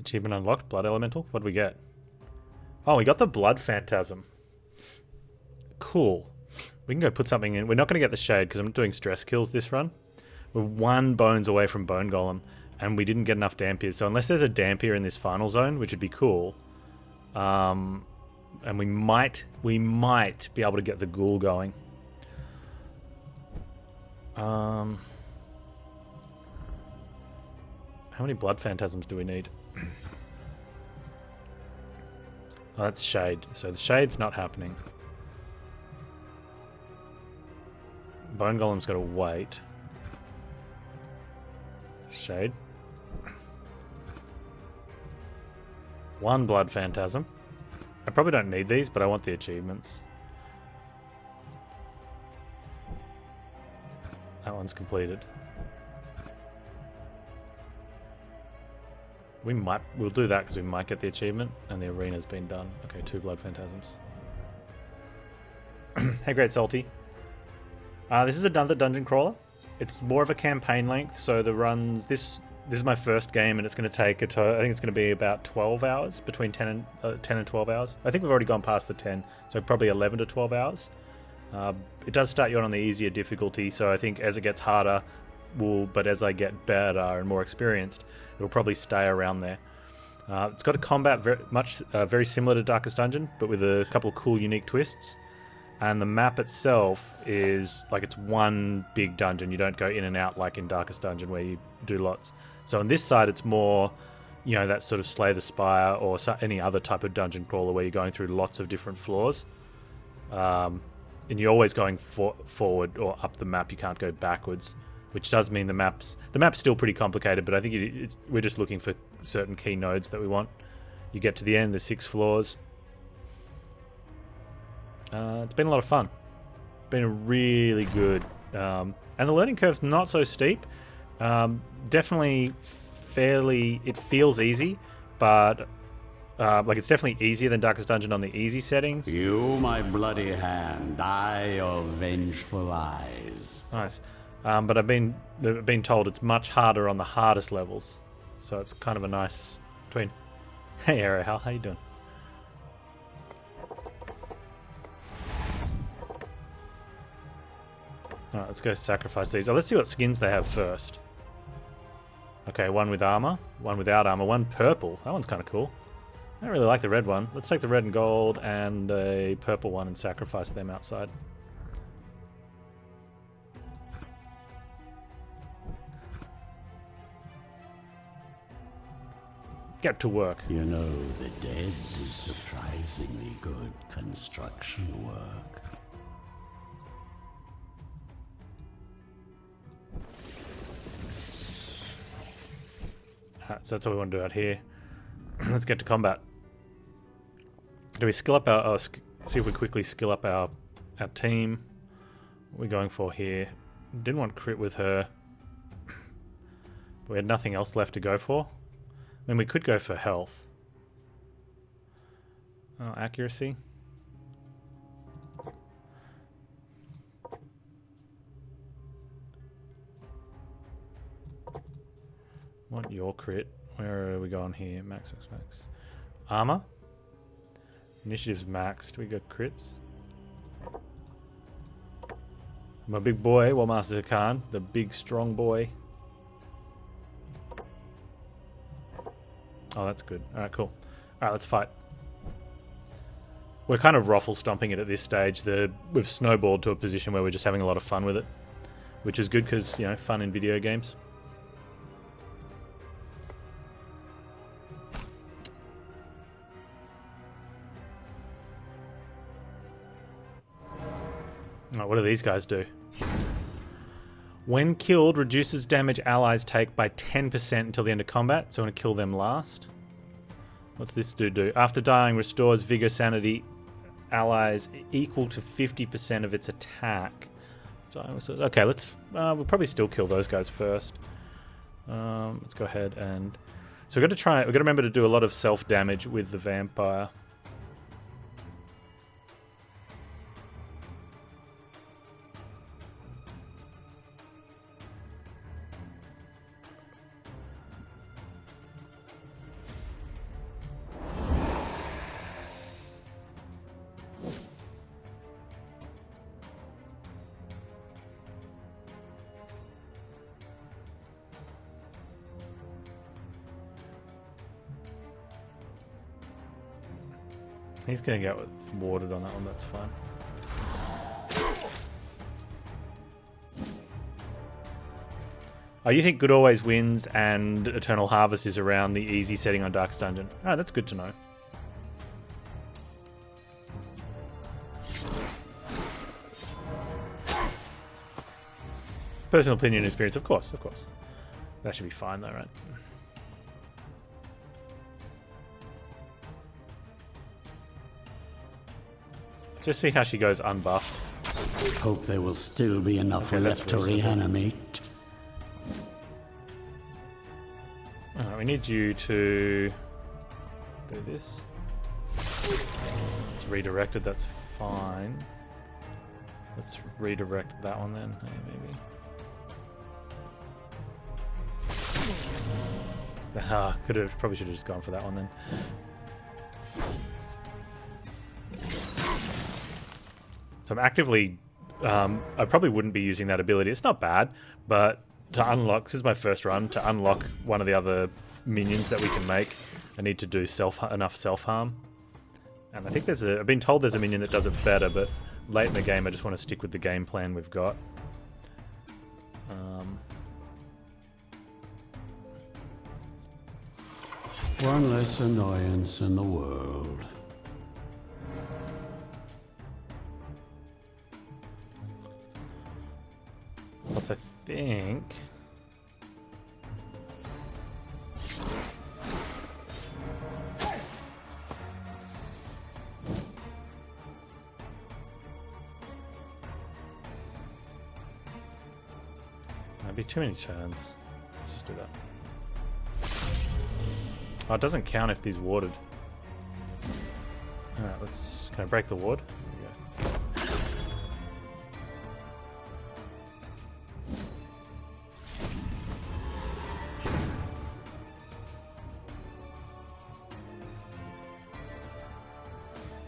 Achievement unlocked, Blood Elemental. What do we get? Oh, we got the Blood Phantasm. Cool. We can go put something in. We're not going to get the Shade because I'm doing stress kills this run. We're 1 bones away from Bone Golem, and we didn't get enough Dampiers. So unless there's a Dampier in this final zone, which would be cool, and we might be able to get the Ghoul going. How many Blood Phantasms do we need? Oh, that's Shade. So the Shade's not happening. Bone Golem's got to wait. Shade. 1 Blood Phantasm. I probably don't need these, but I want the achievements. That one's completed. We'll do that because we might get the achievement, and the arena's been done. Okay, 2 Blood Phantasms. Hey, Great Salty. This is another dungeon crawler. It's more of a campaign length, so the runs... This is my first game, and it's going to take I think it's going to be about 12 hours, between 10 and 12 hours. I think we've already gone past the 10, so probably 11 to 12 hours. It does start you on the easier difficulty, so I think as it gets harder, but as I get better and more experienced, it'll probably stay around there. It's got a combat very similar to Darkest Dungeon, but with a couple of cool, unique twists. And the map itself is like it's one big dungeon. You don't go in and out like in Darkest Dungeon where you do lots. So on this side, it's more, that sort of Slay the Spire or any other type of dungeon crawler where you're going through lots of different floors. And you're always going forward or up the map. You can't go backwards, which does mean the map's still pretty complicated, but I think we're just looking for certain key nodes that we want. You get to the end, there's 6 floors. It's been a lot of fun. Been really good. And the learning curve's not so steep. Definitely it feels easy, but it's definitely easier than Darkest Dungeon on the easy settings. You, my bloody hand, I your vengeful eyes. Nice. But I've been told it's much harder on the hardest levels. So it's kind of a nice between. Hey, Arrow, how you doing? Alright, let's go sacrifice these. Oh, let's see what skins they have first. Okay, 1 with armor, 1 without armor, 1 purple. That one's kind of cool. I don't really like the red one. Let's take the red and gold and a purple one and sacrifice them outside. Get to work. You know, the dead do surprisingly good construction work. So that's what we want to do out here. Let's get to combat. Do we skill up our... see if we quickly skill up our team. What are we going for here? Didn't want crit with her. But we had nothing else left to go for. I mean, we could go for health. Oh, accuracy. Want your crit. Where are we going here? Max. Armor. Initiative's maxed. We got crits. My big boy, Warmaster Khan. The big strong boy. Oh, that's good. Alright, cool. Alright, let's fight. We're kind of ruffle stomping it at this stage. We've snowballed to a position where we're just having a lot of fun with it. Which is good because, fun in video games. Oh, what do these guys do? When killed, reduces damage allies take by 10% until the end of combat, so I'm going to kill them last. What's this do? After dying, restores vigor sanity allies equal to 50% of its attack. Okay, we'll probably still kill those guys first. Let's go ahead and... So we've got to remember to do a lot of self-damage with the vampire. He's going to get warded on that one, that's fine. Oh, you think Good always wins and Eternal Harvest is around the easy setting on Darkest Dungeon? Oh, that's good to know. Personal opinion and experience, of course, of course. That should be fine though, right? Let's just see how she goes unbuffed. Hope there will still be enough left to reanimate. Alright, we need you to do this. It's redirected, that's fine. Let's redirect that one then, hey, maybe. Probably should have just gone for that one then. So I'm actively, I probably wouldn't be using that ability. It's not bad, but to unlock, this is my first run, to unlock one of the other minions that we can make, I need to do enough self-harm. And I think I've been told there's a minion that does it better, but late in the game I just want to stick with the game plan we've got. One less annoyance in the world. Plus I think... Might be too many turns. Let's just do that. Oh, it doesn't count if these warded. Alright, can I break the ward? There we go.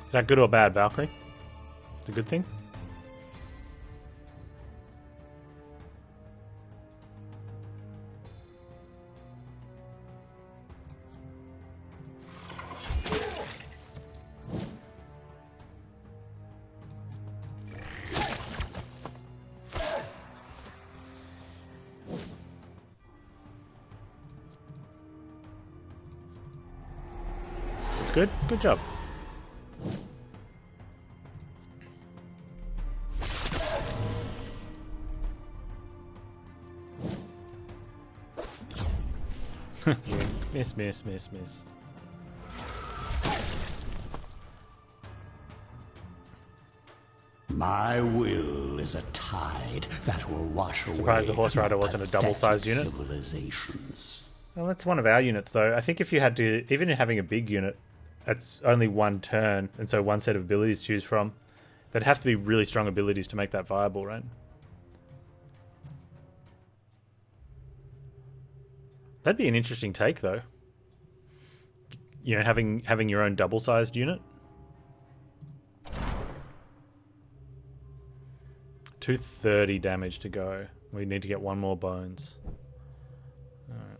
Is that good or bad, Valkyrie? It's a good thing? It's good? Good job. Yes. Miss. My will is a tide that will wash away. Surprised the Horse Rider wasn't a double-sized unit. Civilizations. Well, that's one of our units, though. I think if you had to, even having a big unit, that's only one turn, and so one set of abilities to choose from. There'd have to be really strong abilities to make that viable, right? That'd be an interesting take, though. You know, having your own double-sized unit. 230 damage to go. We need to get one more bones. Alright.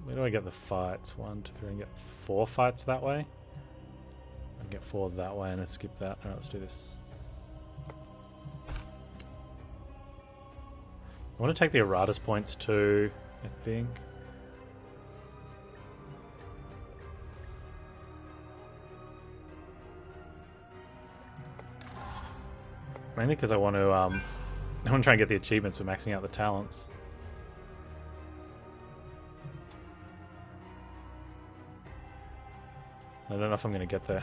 Where do I get the fights? 1, 2, 3, and get 4 fights that way? I can get 4 that way and I skip that. Alright, let's do this. I want to take the Iratus points too, I think. Mainly because I want to try and get the achievements for maxing out the talents. I don't know if I'm going to get there.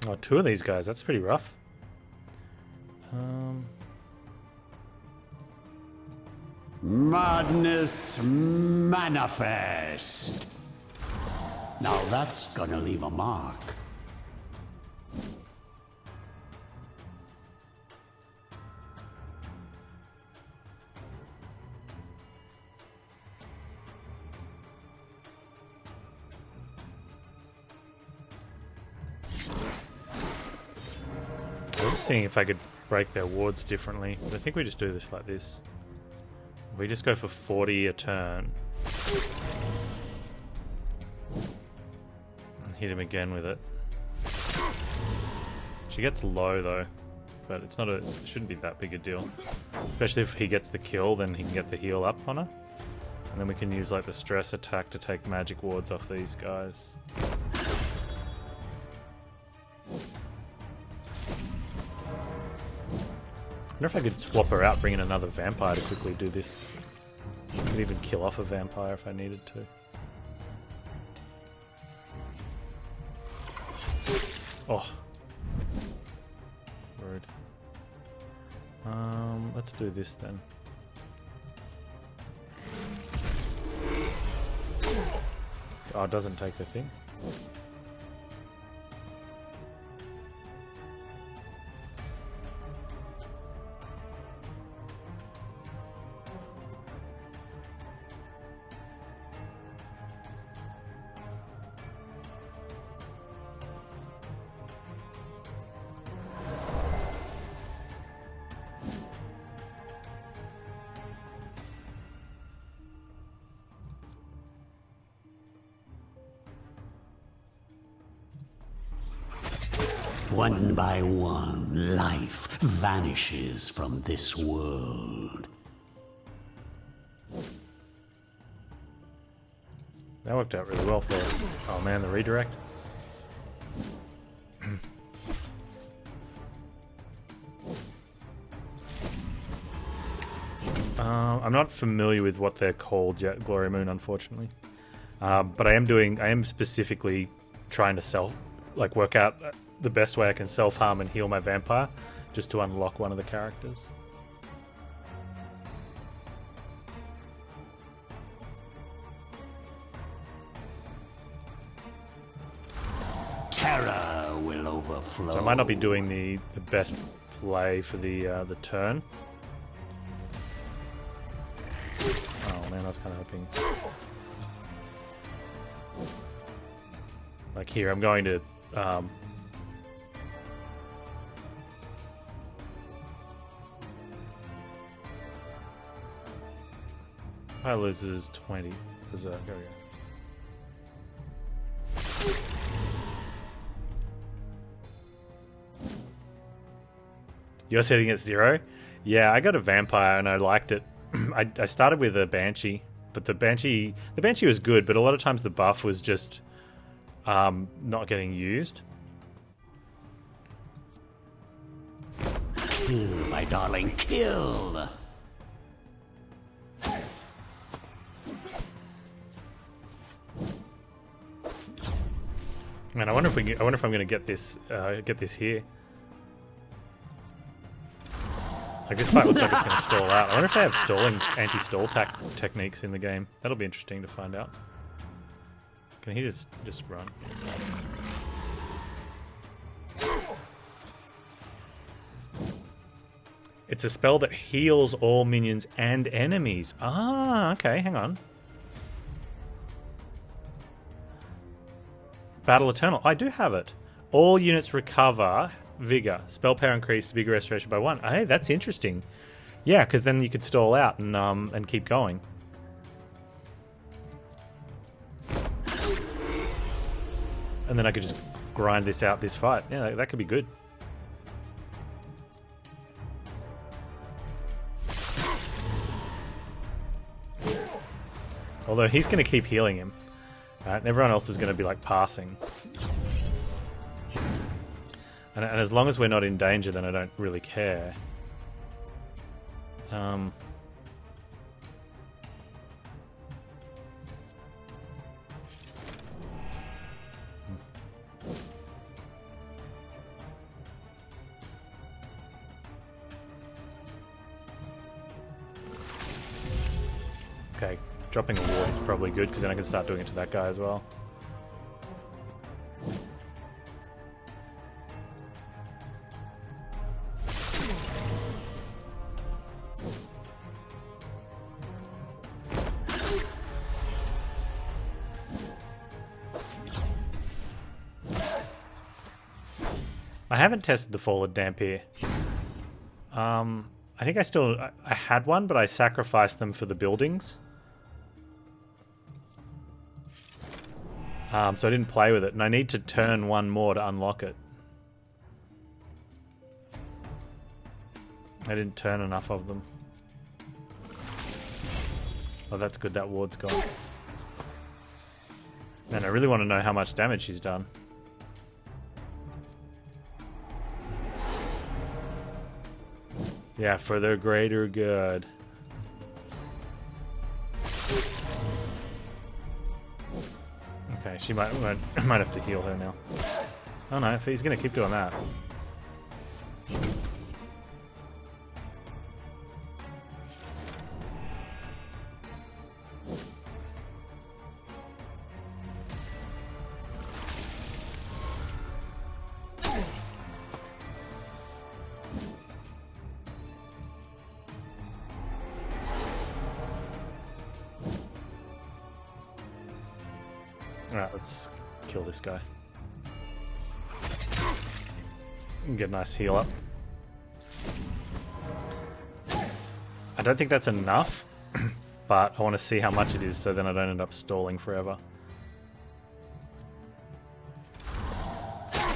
Oh, 2 of these guys. That's pretty rough. Madness manifest. Now that's gonna leave a mark. just seeing if I could break their wards differently. But I think we just do this like this. We just go for 40 a turn. And hit him again with it. She gets low though, but it's not it shouldn't be that big a deal. Especially if he gets the kill, then he can get the heal up on her. And then we can use like the stress attack to take magic wards off these guys. I wonder if I could swap her out, bring in another vampire to quickly do this. I could even kill off a vampire if I needed to. Oh. Rude. Let's do this then. Oh, it doesn't take the thing. One by one, life vanishes from this world. That worked out really well for us. Oh man, the redirect. I'm not familiar with what they're called yet, Glory Moon, unfortunately. But I am specifically trying to work out the best way I can self-harm and heal my vampire, just to unlock one of the characters. Terror will overflow. So I might not be doing the best play for the turn. Oh man, I was kind of hoping. Like here, I'm going to I loses 20. Berserk. There we go. You're setting it 0? Yeah, I got a vampire and I liked it. I started with a banshee, but the banshee was good, but a lot of times the buff was just not getting used. Kill, my darling, kill! Man, I wonder if I'm going to get this here. Like this fight looks like it's going to stall out. I wonder if they have anti-stall techniques in the game. That'll be interesting to find out. Can he just run? It's a spell that heals all minions and enemies. Ah, okay, hang on. Battle Eternal. I do have it. All units recover Vigor. Spell power increase, Vigor restoration by 1. Hey, that's interesting. Yeah, because then you could stall out and keep going. And then I could just grind this out this fight. Yeah, that could be good. Although he's going to keep healing him. Right, and everyone else is going to be like passing. And as long as we're not in danger, then I don't really care. Okay, dropping a ward is probably good because then I can start doing it to that guy as well. I haven't tested the Fallen Dampier. I think I had one, but I sacrificed them for the buildings. So I didn't play with it, and I need to turn one more to unlock it. I didn't turn enough of them. Oh, that's good, that ward's gone. Man, I really want to know how much damage she's done. Yeah, for the greater good. Okay, she might have to heal her now. Oh no, if he's gonna keep doing that. Alright, let's kill this guy. And get a nice heal up. I don't think that's enough, but I want to see how much it is so then I don't end up stalling forever.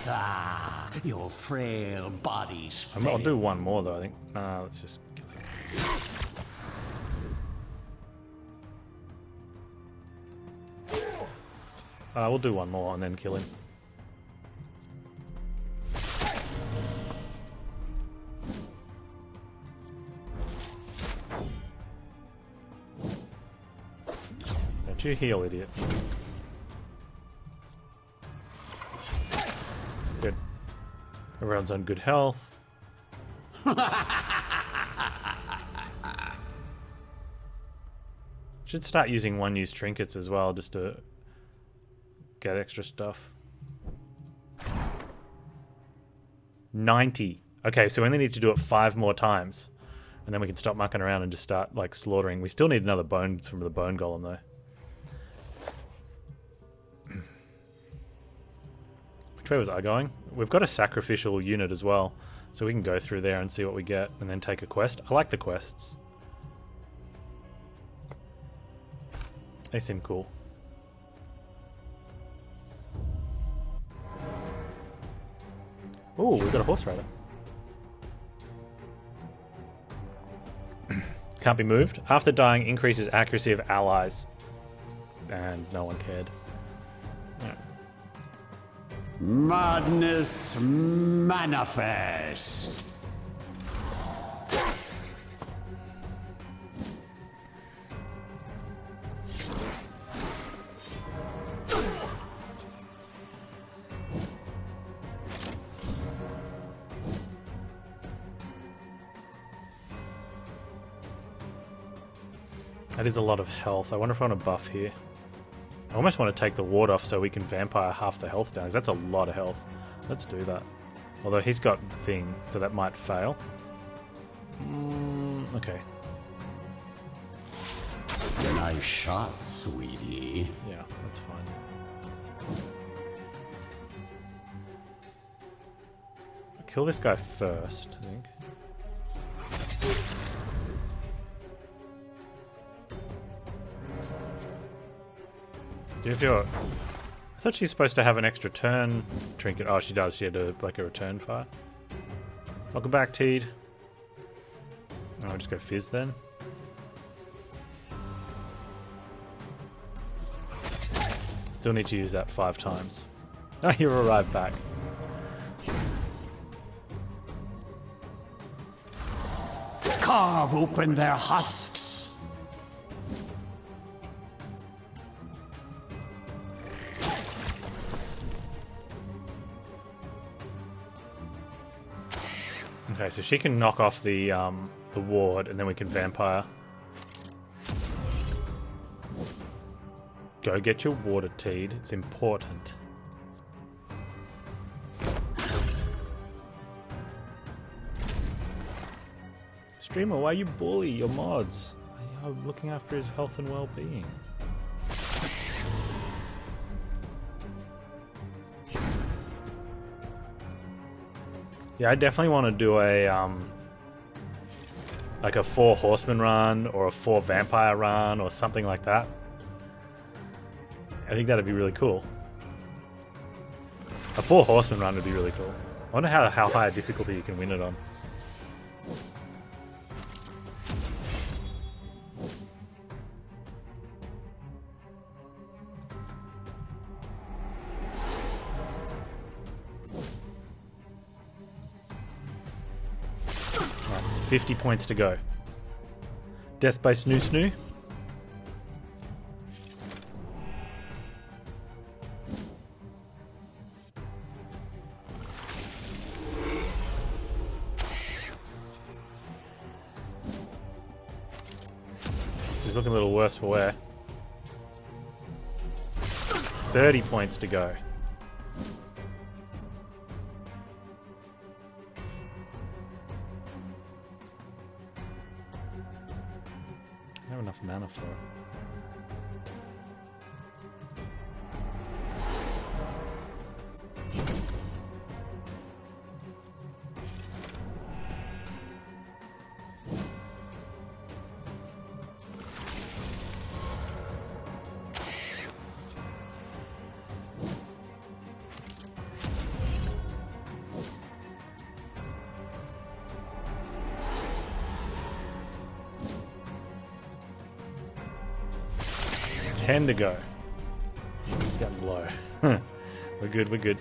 Ah, your frail body's I'll do one more though, I think. Let's just kill him. We'll do one more and then kill him. Don't you heal, idiot. Good. Everyone's on good health. Should start using one-use trinkets as well, just to get extra stuff. 90. Okay, so we only need to do it 5 more times. And then we can stop mucking around and just start, like, slaughtering. We still need another bone from the bone golem, though. Which way was I going? We've got a sacrificial unit as well. So we can go through there and see what we get and then take a quest. I like the quests. They seem cool. Ooh, we've got a horse rider. Can't be moved. After dying, increases accuracy of allies. And no one cared. Yeah. Madness manifest. That is a lot of health. I wonder if I want to buff here. I almost want to take the ward off so we can vampire half the health down, because that's a lot of health. Let's do that. Although he's got the thing, so that might fail. Okay. Nice shot, sweetie. Yeah, that's fine. I'll kill this guy first, I think. Do you feel... I thought she's supposed to have an extra turn trinket. Oh, she does. She had a return fire. Welcome back, Teed. Oh, I'll just go Fizz then. Still need to use that 5 times. Oh, you arrived back. Carve open their husks. Okay, so she can knock off the ward, and then we can vampire. Go get your water, Teed. It's important. Streamer, why you bully your mods? I'm looking after his health and well-being. Yeah, I definitely want to do a like a 4 horseman run or a 4 vampire run or something like that. I think that'd be really cool. A 4 horseman run would be really cool. I wonder how high a difficulty you can win it on. Right, 50 points to go. Death by Snoo Snoo. He's looking a little worse for wear. 30 points to go. I don't have enough mana for it. Ten to go. It's getting low. We're good, we're good.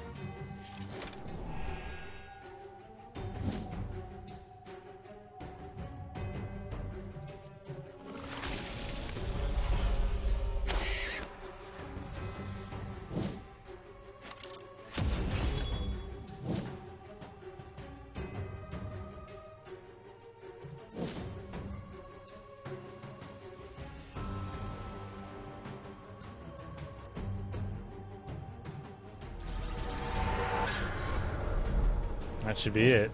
That should be it.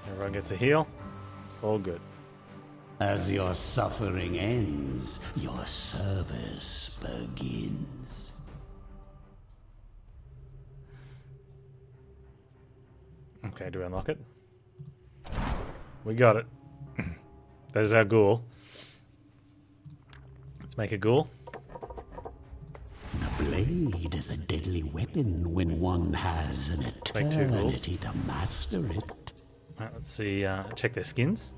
Everyone gets a heal. All good. As your suffering ends, your service begins. Okay, do we unlock it? We got it. There's our ghoul. Let's make a ghoul. The blade is a deadly weapon when one has an Make 2 ghouls. eternity to master it. Alright, let's see. Check their skins.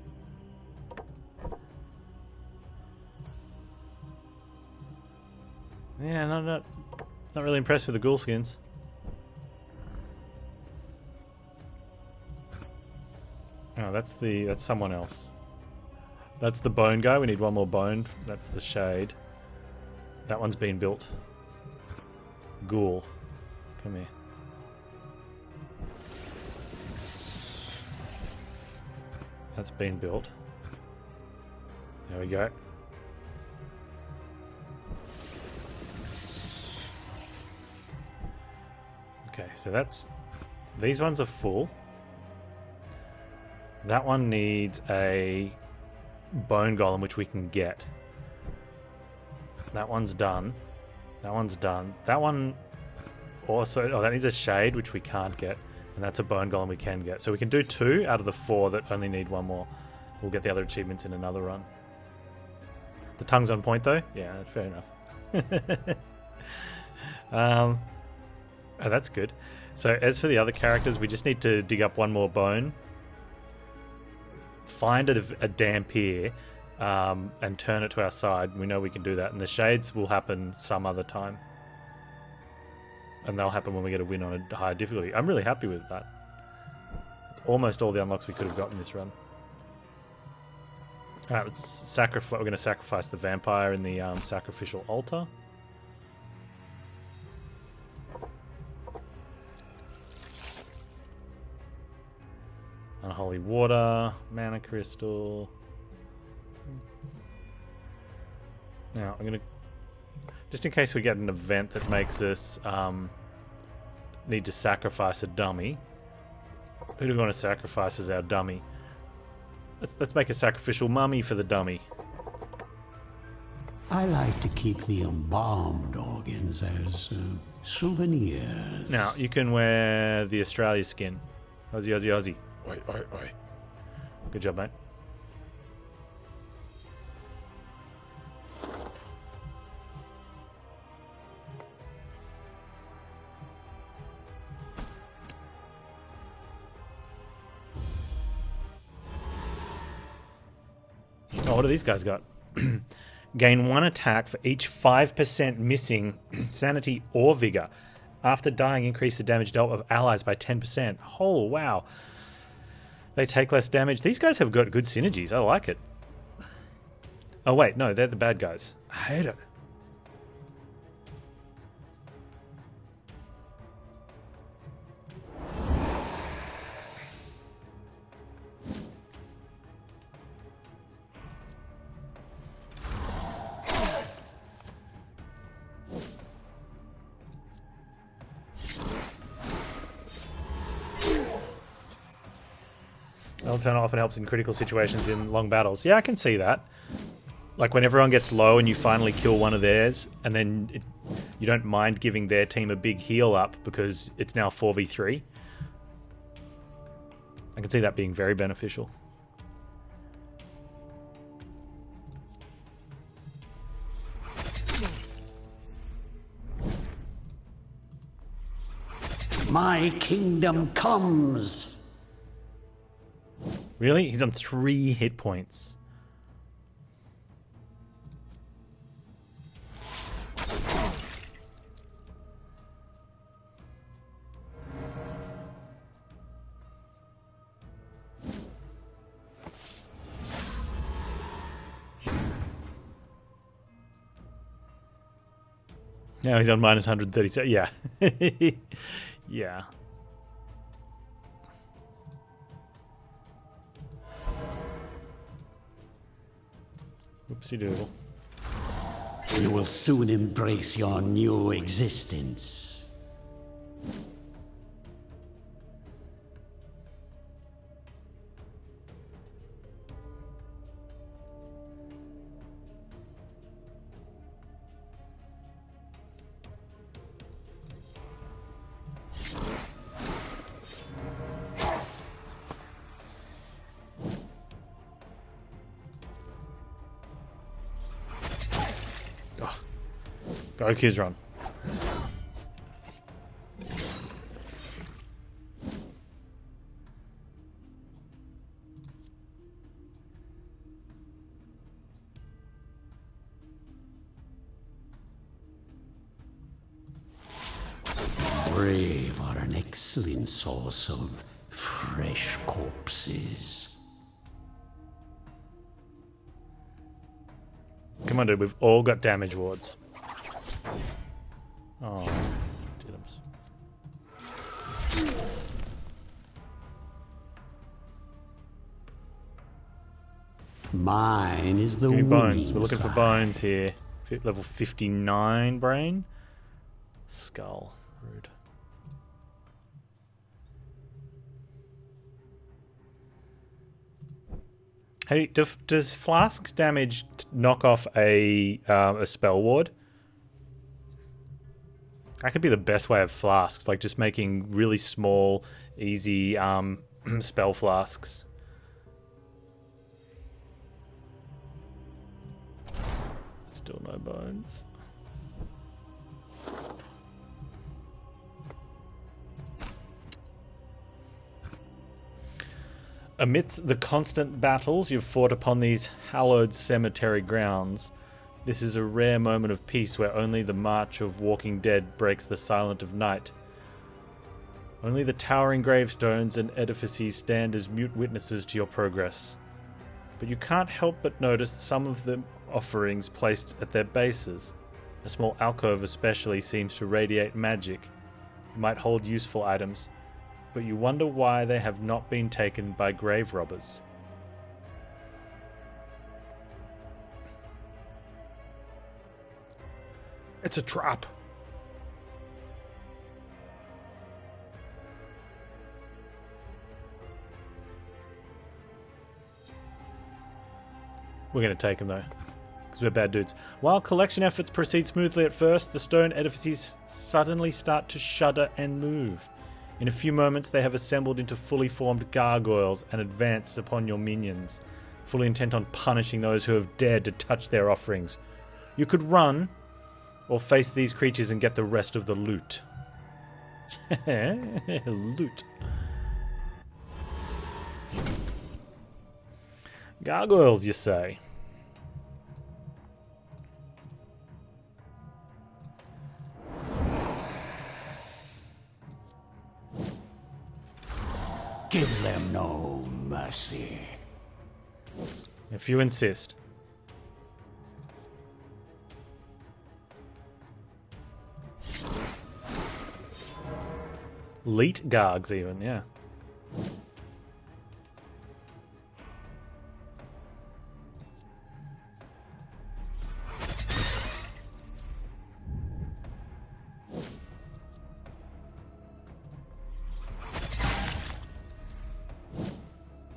Yeah, not really impressed with the ghoul skins. Oh, that's someone else. That's the bone guy. We need one more bone. That's the shade. That one's been built. Ghoul. Come here. That's been built. There we go. Okay, so these ones are full. That one needs a bone golem, which we can get. That one's done. That one's done. That one also... Oh, that needs a shade, which we can't get. And that's a bone golem we can get. So we can do 2 out of the 4 that only need 1 more. We'll get the other achievements in another run. The tongue's on point, though? Yeah, that's fair enough. Oh, that's good. So as for the other characters, we just need to dig up 1 more bone. Find a damp here and turn it to our side. We know we can do that, and the shades will happen some other time, and they'll happen when we get a win on a higher difficulty. I'm really happy with that. It's almost all the unlocks we could have gotten this run. Alright, let's sacrifice. We're going to sacrifice the vampire in the sacrificial altar. Unholy water, mana crystal. Now, I'm going to... Just in case we get an event that makes us need to sacrifice a dummy. Who do we want to sacrifice as our dummy? Let's make a sacrificial mummy for the dummy. I like to keep the embalmed organs as souvenirs. Now, you can wear the Australia skin. Aussie, Aussie, Aussie. Oi, oi, oi. Good job, mate. Oh, what do these guys got? Gain 1 attack for each 5% missing sanity or vigor. After dying, increase the damage dealt of allies by 10%. Oh, wow. They take less damage. These guys have got good synergies. I like it. Oh, wait. No, they're the bad guys. I hate it. Turn often helps in critical situations in long battles. Yeah, I can see that. Like when everyone gets low and you finally kill one of theirs, and then you don't mind giving their team a big heal up because it's now 4v3. I can see that being very beneficial. My kingdom comes. Really? He's on 3 hit points. Now he's on minus 137. Yeah. Yeah. Whoopsie doodle. You will soon embrace your new existence. Go, Kizron. Brave are an excellent source of fresh corpses. Come on, dude. We've all got damage wards. Oh, diddums. Mine is the Give me bones. winning We're looking for side. bones here. Level 59 brain. Skull. Rude. Hey, does flasks damage knock off a spell ward? That could be the best way of flasks, like just making really small, easy spell flasks. Still no bones. Amidst the constant battles you've fought upon these hallowed cemetery grounds, this is a rare moment of peace where only the march of walking dead breaks the silence of night. Only the towering gravestones and edifices stand as mute witnesses to your progress. But you can't help but notice some of the offerings placed at their bases. A small alcove especially seems to radiate magic. It might hold useful items, but you wonder why they have not been taken by grave robbers. It's a trap. We're going to take them though, because we're bad dudes. While collection efforts proceed smoothly at first, the stone edifices suddenly start to shudder and move. In a few moments, they have assembled into fully formed gargoyles and advance upon your minions, fully intent on punishing those who have dared to touch their offerings. You could run, or face these creatures and get the rest of the loot. Loot. Gargoyles, you say? Give them no mercy. If you insist. Leet gargs even, yeah.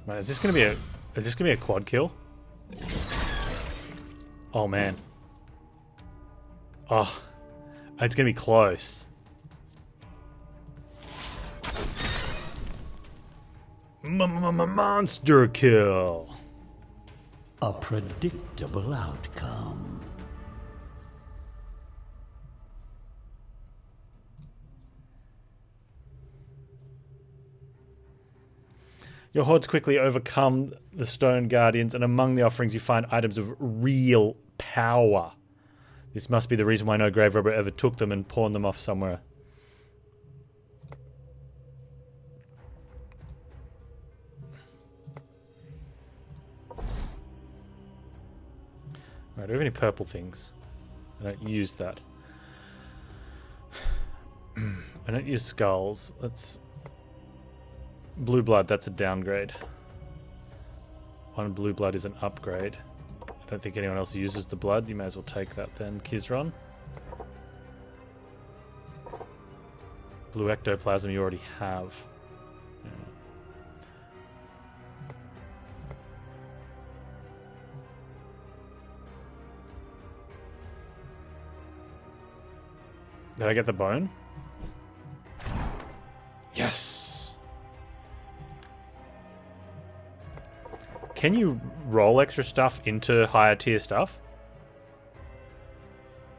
Man, is this gonna be a quad kill? Oh man. Oh, it's gonna be close. Monster kill. A predictable outcome. Your hordes quickly overcome the stone guardians, and among the offerings you find items of real power. This must be the reason why no grave robber ever took them and pawned them off somewhere. Alright, do we have any purple things? I don't use that. I don't use skulls. Let's... Blue blood, that's a downgrade. One blue blood is an upgrade. I don't think anyone else uses the blood. You may as well take that then, Kizron. Blue ectoplasm you already have. Yeah. Did I get the bone? Yes! Can you roll extra stuff into higher tier stuff?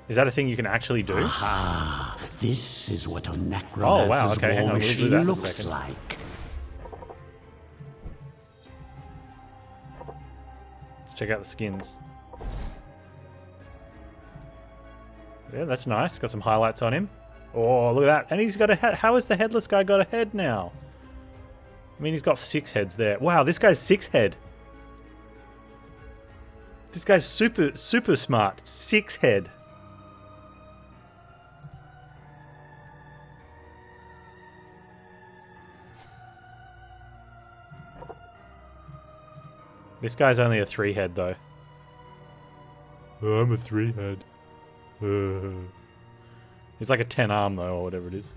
Is that a thing you can actually do? Aha! This is what a necromancer's war machine looks like. Let's check out the skins. Yeah, that's nice. Got some highlights on him. Oh, look at that. And he's got a head. How has the headless guy got a head now? I mean, he's got 6 heads there. Wow, this guy's 6 head. This guy's super smart. 6 head. This guy's only a 3 head though. Oh, I'm a 3 head. He's like a 10 arm though, or whatever it is.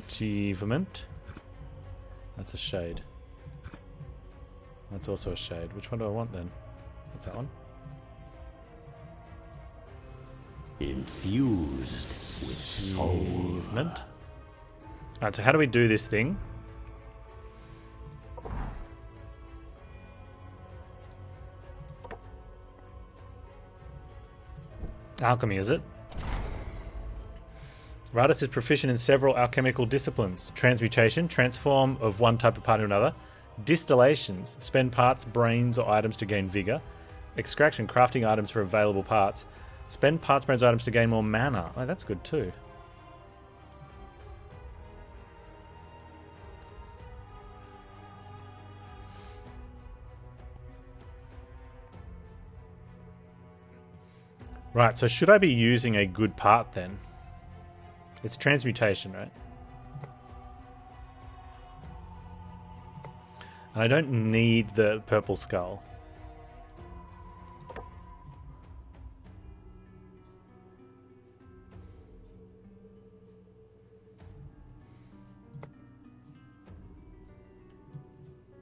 Achievement. That's a shade. That's also a shade. Which one do I want then? That's that one. Infused with soul. Achievement. Alright, so how do we do this thing? Alchemy, is it? Iratus is proficient in several alchemical disciplines. Transmutation, transform of one type of part to another. Distillations, spend parts, brains, or items to gain vigor. Extraction, crafting items for available parts. Spend parts, brains, items to gain more mana. Oh, that's good too. Right, so should I be using a good part then? It's transmutation, right? And I don't need the purple skull.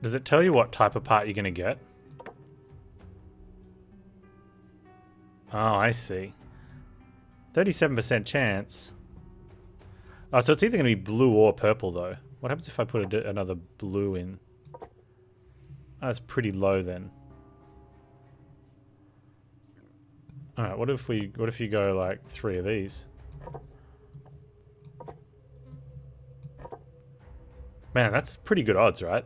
Does it tell you what type of part you're going to get? Oh, I see. 37% chance. Oh, so it's either going to be blue or purple, though. What happens if I put another blue in? Oh, it's pretty low, then. Alright, what if you go, like, 3 of these? Man, that's pretty good odds, right?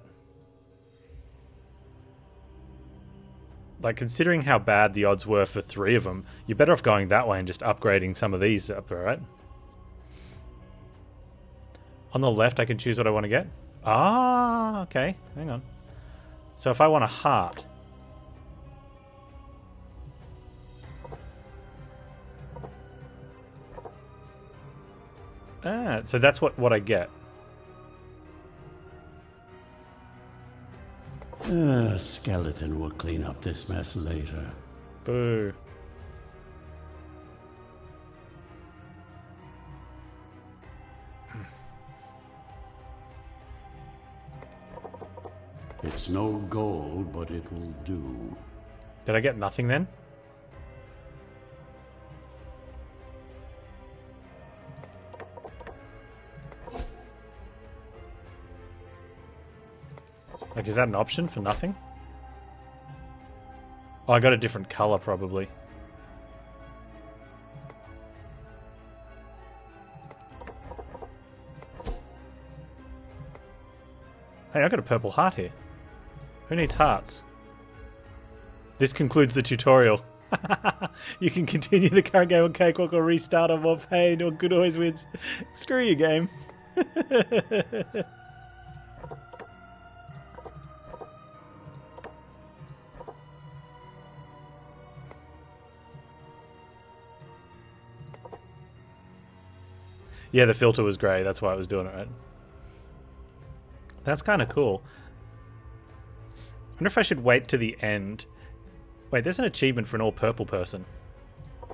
Like, considering how bad the odds were for 3 of them, you're better off going that way and just upgrading some of these up, right? On the left, I can choose what I want to get. Ah, okay. Hang on. So if I want a heart... Ah, so that's what I get. Skeleton will clean up this mess later. Boo. It's no gold, but it will do. Did I get nothing then? Like, is that an option for nothing? Oh, I got a different color, probably. Hey, I got a purple heart here. Who needs hearts? This concludes the tutorial. You can continue the current game on Cakewalk or restart on more pain or good always wins. Screw you, game. Yeah, the filter was grey. That's why I was doing it, right? That's kind of cool. I wonder if I should wait to the end. Wait, there's an achievement for an all-purple person.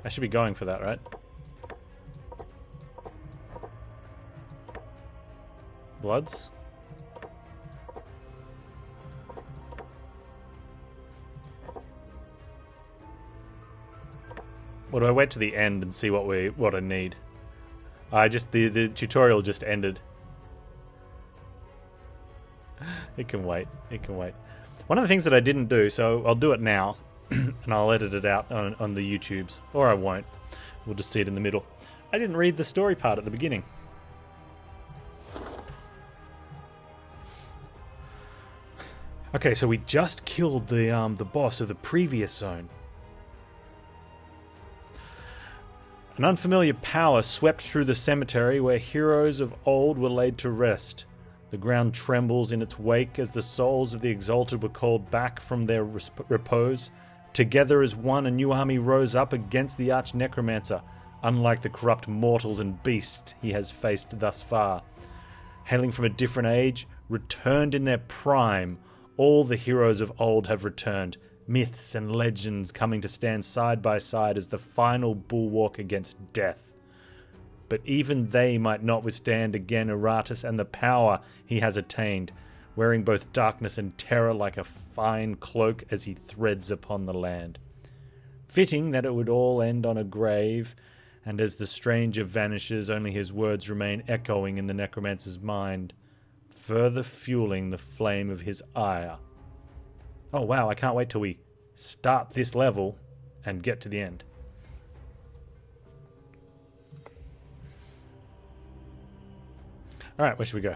I should be going for that, right? Bloods? Or do I wait to the end and see what I need? The tutorial just ended. It can wait. It can wait. One of the things that I didn't do, so I'll do it now, and I'll edit it out on the YouTubes, or I won't. We'll just see it in the middle. I didn't read the story part at the beginning. Okay, so we just killed the boss of the previous zone. An unfamiliar power swept through the cemetery where heroes of old were laid to rest. The ground trembles in its wake as the souls of the exalted were called back from their repose. Together as one, a new army rose up against the arch-necromancer, unlike the corrupt mortals and beasts he has faced thus far. Hailing from a different age, returned in their prime, all the heroes of old have returned, myths and legends coming to stand side by side as the final bulwark against death. But even they might not withstand again Iratus and the power he has attained, wearing both darkness and terror like a fine cloak as he threads upon the land. Fitting that it would all end on a grave, and as the stranger vanishes, only his words remain echoing in the necromancer's mind, further fueling the flame of his ire. Oh wow, I can't wait till we start this level and get to the end. Alright, where should we go?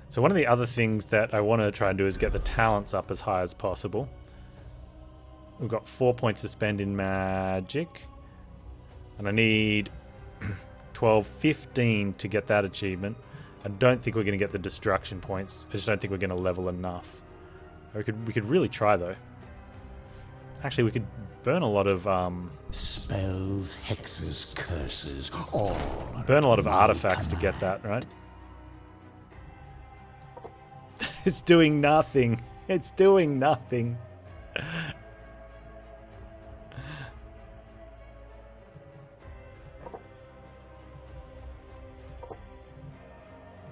So one of the other things that I want to try and do is get the talents up as high as possible. We've got 4 points to spend in magic. And I need 12, 15 to get that achievement. I don't think we're going to get the destruction points. I just don't think we're going to level enough. We could really try though. Actually, we could burn a lot of spells, hexes, curses, all burn a lot of artifacts to get that, right? It's doing nothing. It's doing nothing.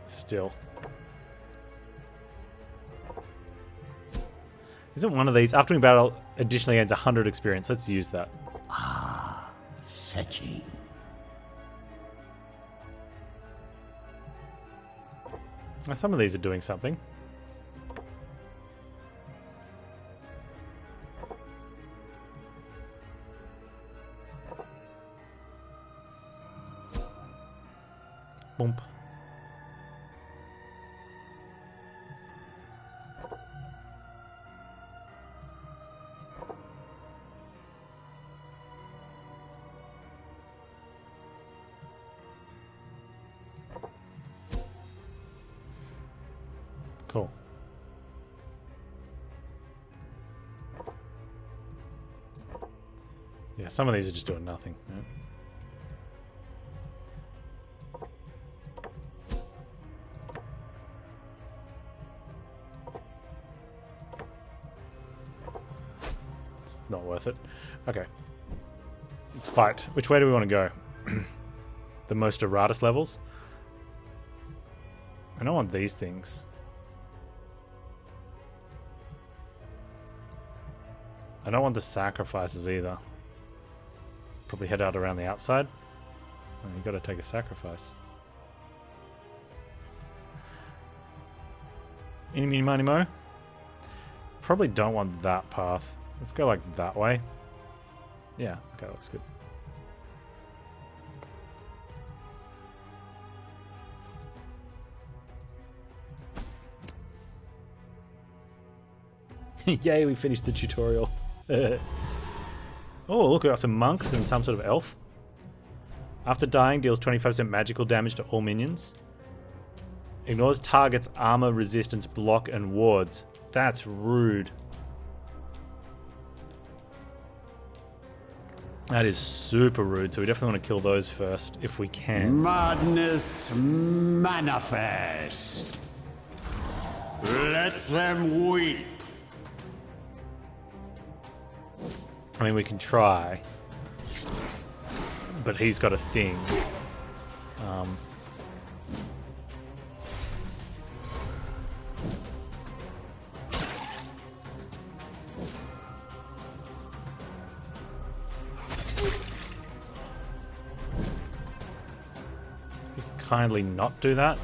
Still. Isn't one of these... After battle additionally gains 100 experience. Let's use that. Ah, fetching. Now, some of these are doing something. Boomp. Cool. Yeah, some of these are just doing nothing. Yeah. It's not worth it. Okay. Let's fight. Which way do we want to go? The most Iratus levels? I don't want these things. I don't want the sacrifices either. Probably head out around the outside. Oh, you gotta take a sacrifice. Eeny, meeny, miny, mo. Probably don't want that path. Let's go like that way. Yeah, okay, looks good. Yay, we finished the tutorial. Oh, look, we got some monks and some sort of elf. After dying, deals 25% magical damage to all minions. Ignores target's armor, resistance, block, and wards. That's rude. That is super rude, so we definitely want to kill those first, if we can. Madness manifest. Let them weep. I mean, we can try. But he's got a thing. Kindly not do that.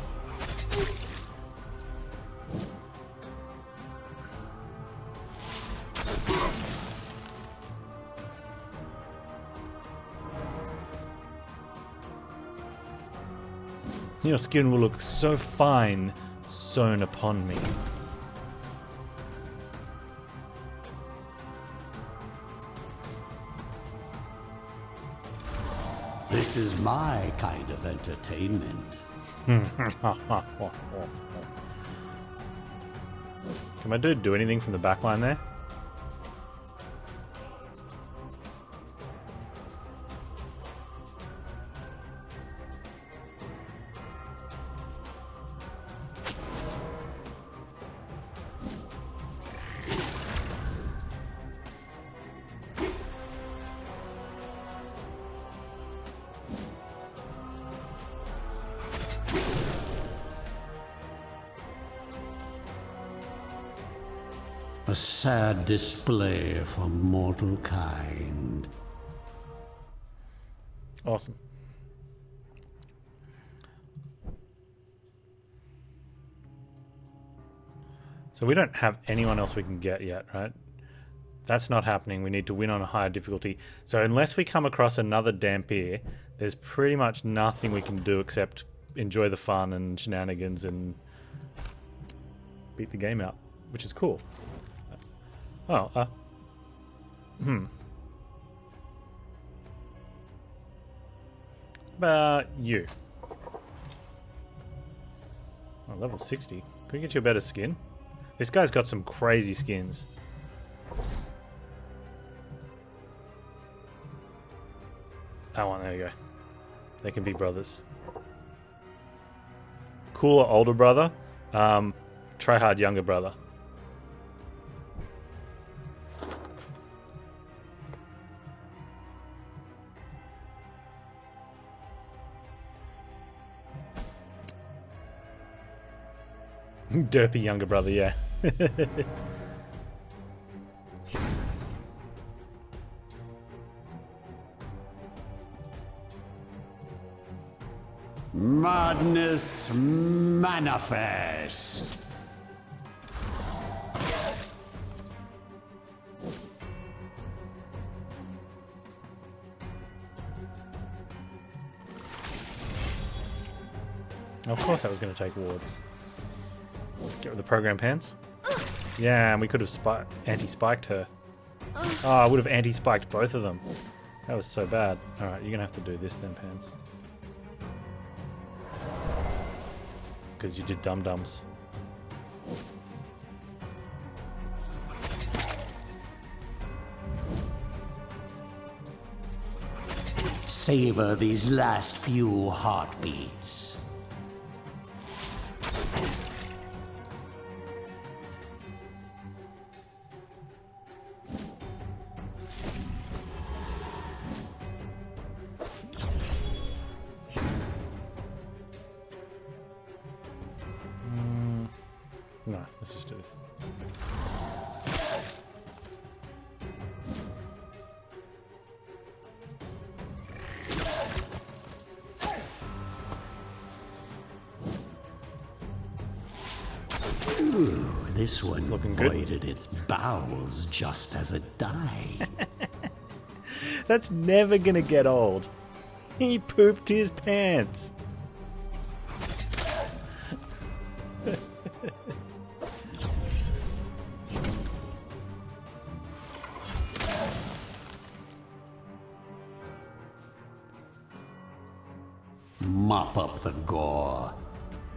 Your skin will look so fine sewn upon me. This is my kind of entertainment. Can my dude do anything from the back line there? A sad display for mortal kind. Awesome. So we don't have anyone else we can get yet, right? That's not happening. We need to win on a higher difficulty. So unless we come across another Dampier, there's pretty much nothing we can do except enjoy the fun and shenanigans and beat the game out, which is cool. Oh, How about you? Oh, level 60. Can we get you a better skin? This guy's got some crazy skins. That one, there you go. They can be brothers. Cooler older brother. Try hard younger brother. Derpy younger brother, yeah. Madness manifest. Of course that was going to take wards. Get with the program Panz. Yeah, and we could have anti-spiked her. Oh, I would have anti-spiked both of them. That was so bad. Alright, you're going to have to do this then, Panz. Because you did dum-dums. Savor these last few heartbeats. No, let's just do this. Ooh, this one looking good. voided its bowels just as it died. That's never gonna get old. He pooped his pants. Mop up the gore.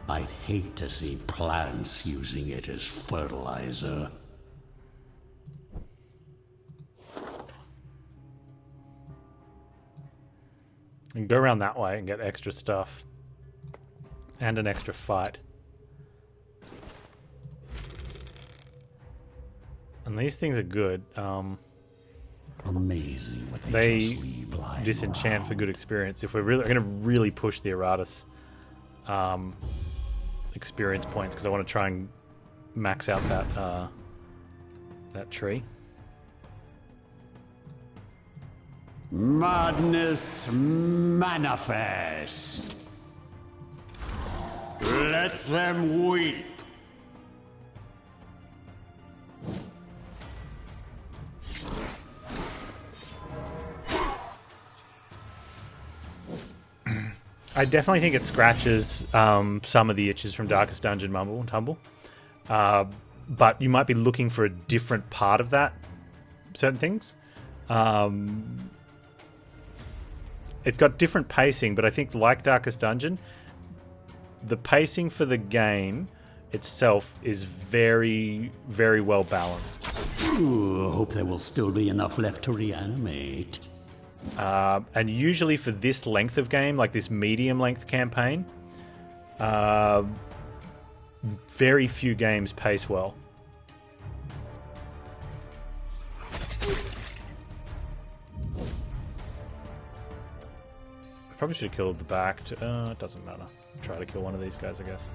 I'd hate to see plants using it as fertilizer. And go around that way and get extra stuff. And an extra fight. And these things are good. Amazing what They just leave lying disenchant around. for good experience. If we're going to really push the Iratus experience points, because I want to try and max out that tree. Madness manifest. Let them weep. I definitely think it scratches some of the itches from Darkest Dungeon Mumble and Tumble. But you might be looking for a different part of that, certain things. It's got different pacing, but I think like Darkest Dungeon, the pacing for the game itself is very, very well balanced. Ooh, hope there will still be enough left to reanimate. And usually for this length of game, like this medium length campaign, very few games pace well. Probably should have killed the back. It doesn't matter. Try to kill one of these guys, I guess.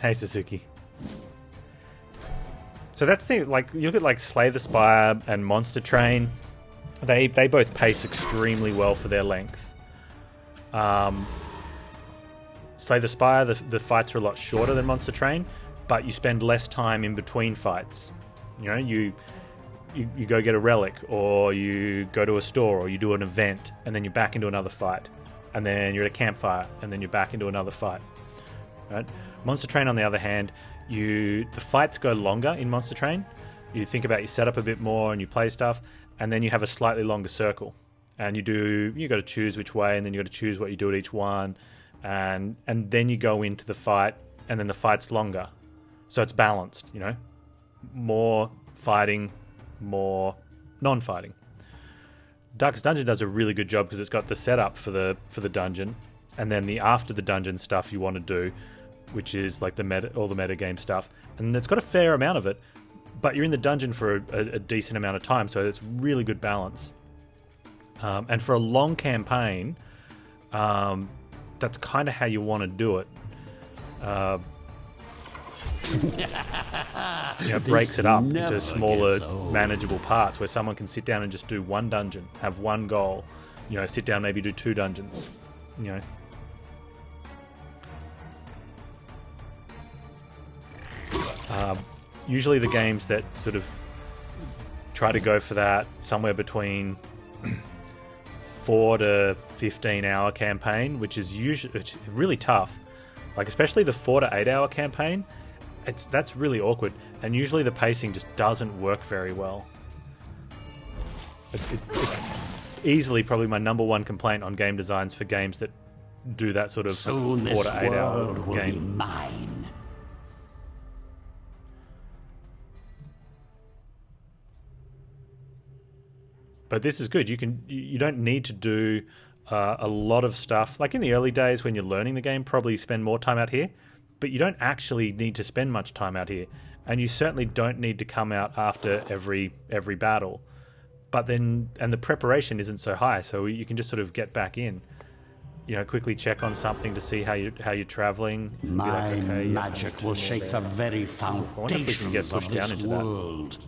Hey, Suzuki. So that's the, like, you look at like Slay the Spire and Monster Train. They both pace extremely well for their length. Slay the Spire, the fights are a lot shorter than Monster Train, but you spend less time in between fights. You know, you go get a relic, or you go to a store, or you do an event, and then you're back into another fight. And then you're at a campfire, and then you're back into another fight. Right? Monster Train, on the other hand, the fights go longer in Monster Train. You think about your setup a bit more, and you play stuff, and then you have a slightly longer circle. And you got to choose which way, and then you got to choose what you do at each one, and then you go into the fight, and then the fight's longer. So it's balanced, you know? More fighting, more non-fighting. Darkest Dungeon does a really good job because it's got the setup for the dungeon, and then the after the dungeon stuff you want to do, which is like all the meta game stuff. And it's got a fair amount of it, but you're in the dungeon for a decent amount of time, so it's really good balance. And for a long campaign, that's kind of how you want to do it. Breaks it up into smaller, manageable parts where someone can sit down and just do one dungeon, have one goal. Sit down, maybe do 2 dungeons. Usually the games that sort of try to go for that somewhere between 4 to 15 hour campaign, which is really tough. Like especially the 4 to 8 hour campaign, that's really awkward, and usually the pacing just doesn't work very well. It's easily probably my number one complaint on game designs for games that do that sort of 4 to 8 hour game. Mine. But this is good. You don't need to do a lot of stuff. Like in the early days when you're learning the game, probably spend more time out here. But you don't actually need to spend much time out here, and you certainly don't need to come out after every battle. But then, and the preparation isn't so high, so you can just sort of get back in. Quickly check on something to see how you're traveling. My magic will shake the very foundations of this world.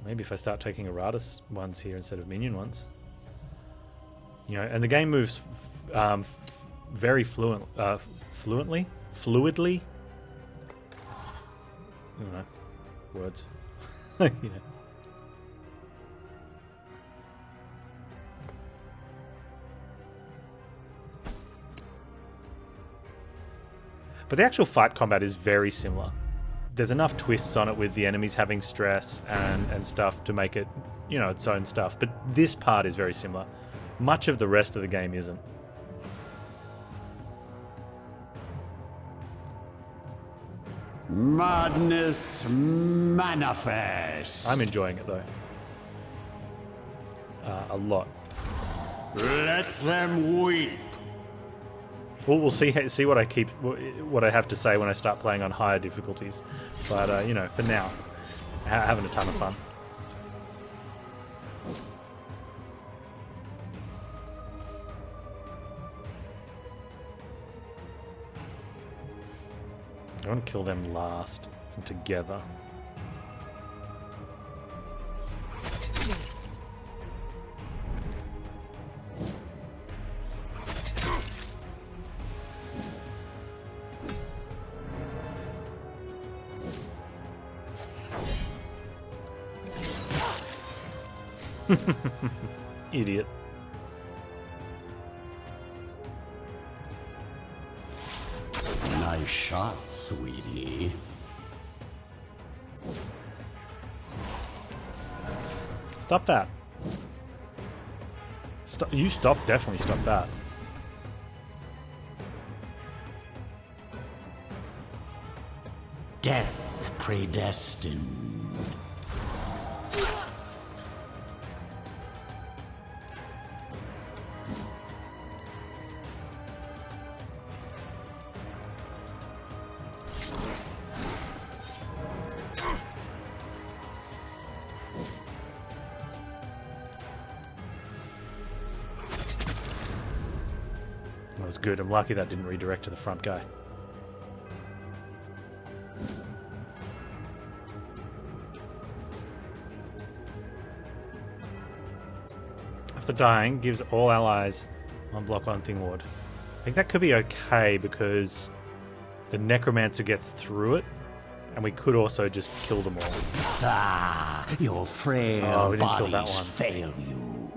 Maybe if I start taking Iratus ones here instead of minion ones. And the game moves very fluidly. I don't know. Words. But the actual fight combat is very similar. There's enough twists on it with the enemies having stress and stuff to make it, its own stuff. But this part is very similar. Much of the rest of the game isn't. Madness manifest. I'm enjoying it though. A lot. Let them weep. We'll see what I have to say when I start playing on higher difficulties. But for now, having a ton of fun. I want to kill them last and together. Idiot. Nice shot, sweetie. Stop that. Definitely stop that. Death predestined. That was good. I'm lucky that didn't redirect to the front guy. After dying, gives all allies one block on thing ward. I think that could be okay because the necromancer gets through it, and we could also just kill them all. Ah, your frail we didn't kill that bodies one. fail you.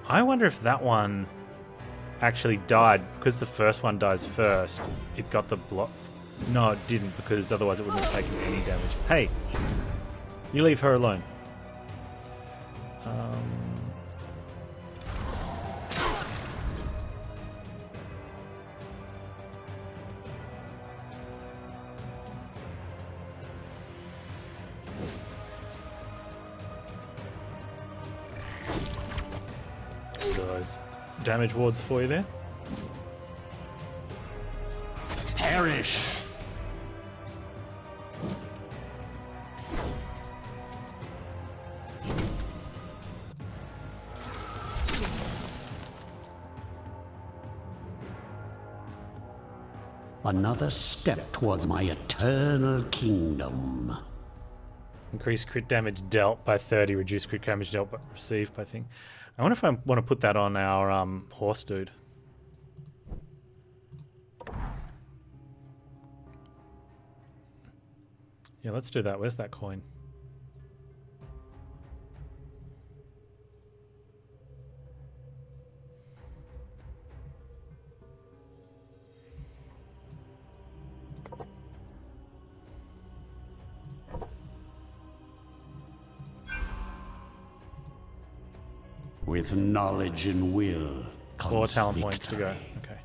I wonder if that one actually died because the first one dies first. It got the block. No, it didn't, because otherwise it wouldn't have taken any damage. Hey, you leave her alone. Those damage wards for you there. Perish. Another step towards my eternal kingdom. Increase crit damage dealt by 30, reduce crit damage dealt but received by thing. I wonder if I want to put that on our horse dude. Yeah, let's do that. Where's that coin? With knowledge and will comes 4 talent points to go. victory. Okay.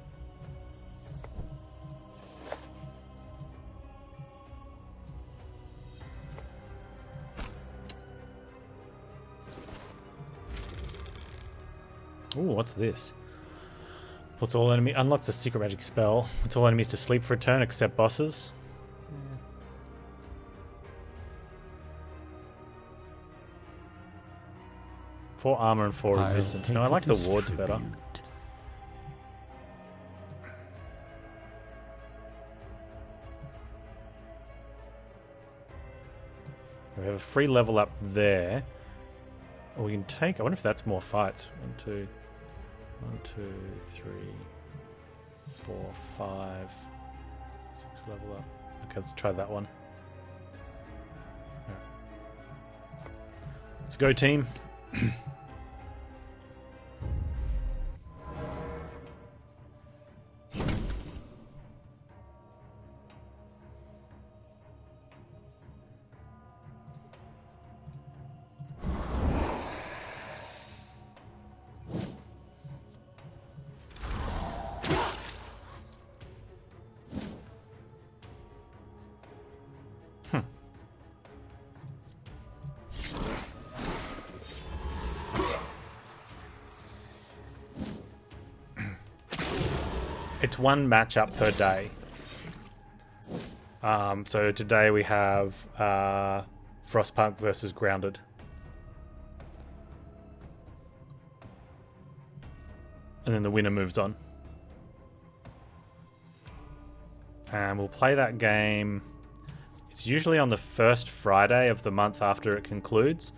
Ooh, what's this? Puts all enemy unlocks a secret magic spell. Puts all enemies to sleep for a turn except bosses. Yeah. 4 armor and 4 resistance. No, I like the wards better. We have a free level up there. Or we can take. I wonder if that's more fights. 1, 2, 3, 4, 5, 6 level up. Okay, let's try that one. Right. Let's go, team. It's 1 matchup per day. So today we have Frostpunk versus Grounded. And then the winner moves on. And we'll play that game. It's usually on the first Friday of the month after it concludes.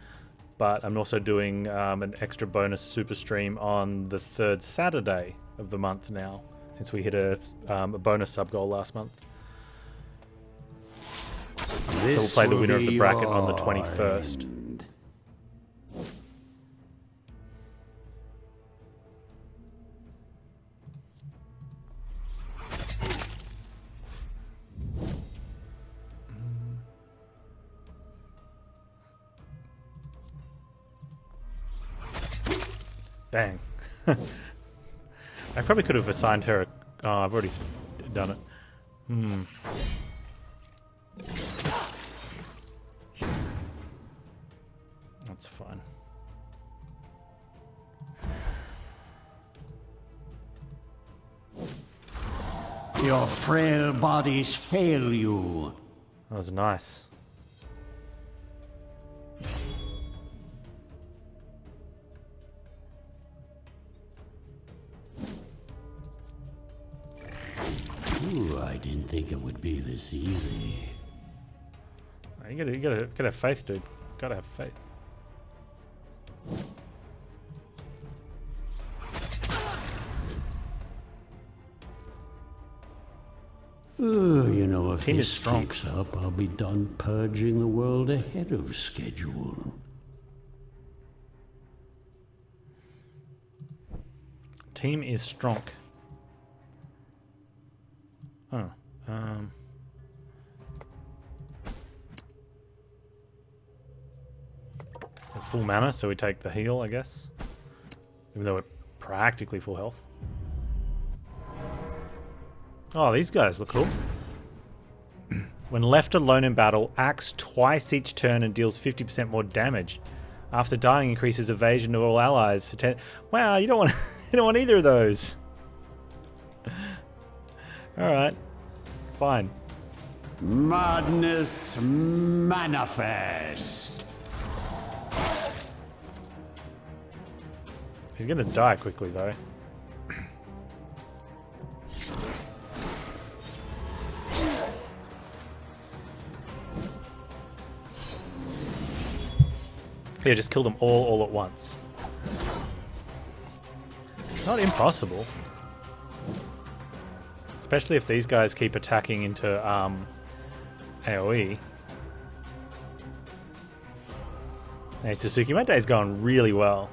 But I'm also doing an extra bonus super stream on the 3rd Saturday of the month now, since we hit a bonus sub goal last month. So we'll play the winner of the bracket on the 21st. Bang. I probably could have assigned her a... Oh, I've already done it. That's fine. Your frail bodies fail you. That was nice. Ooh, I didn't think it would be this easy. You gotta have faith, dude. Gotta have faith. You know, if Team is this strong. keeps up, I'll be done purging the world ahead of schedule. Team is strong. Oh, full mana, so we take the heal, I guess. Even though we're practically full health. Oh, these guys look cool. When left alone in battle, acts twice each turn and deals 50% more damage. After dying, increases evasion of all allies. To 10. Wow, you don't want you don't want either of those. All right, fine. Madness manifest. He's gonna die quickly though. Yeah, just kill them all at once. Not impossible. Especially if these guys keep attacking into AoE. Hey Suzuki, my day's gone really well.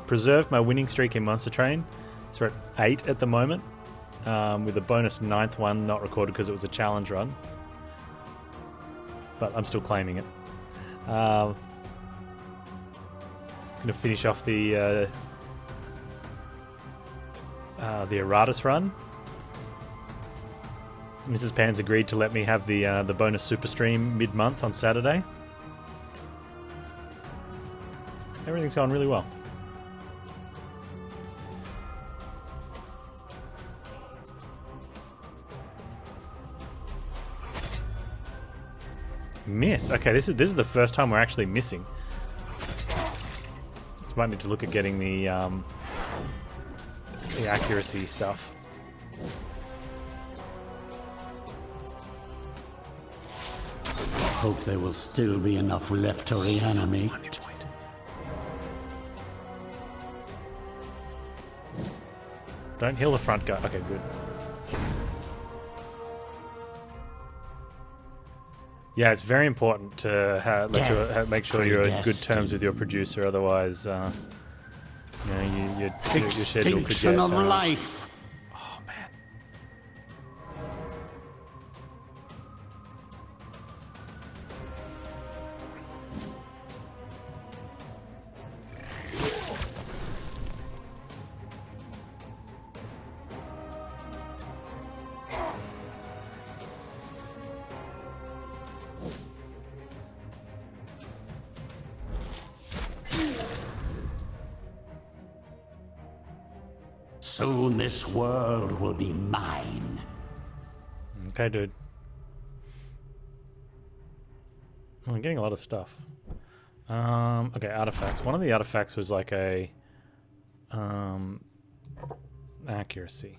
Preserved my winning streak in Monster Train. So we're at 8 at the moment. With a bonus 9th one not recorded because it was a challenge run. But I'm still claiming it. Going to finish off the Iratus run. Mrs. Panz agreed to let me have the bonus super stream mid-month on Saturday. Everything's going really well. Miss. Okay, this is the first time we're actually missing. So might need to look at getting the accuracy stuff. Hope there will still be enough left to reanimate. Don't heal the front guy. Okay, good. Yeah, it's very important to make sure you're on good terms with your producer. Otherwise, your schedule could get... of life. Oh man. Soon this world will be mine. Okay, dude. Oh, I'm getting a lot of stuff. Okay, artifacts. One of the artifacts was like a accuracy.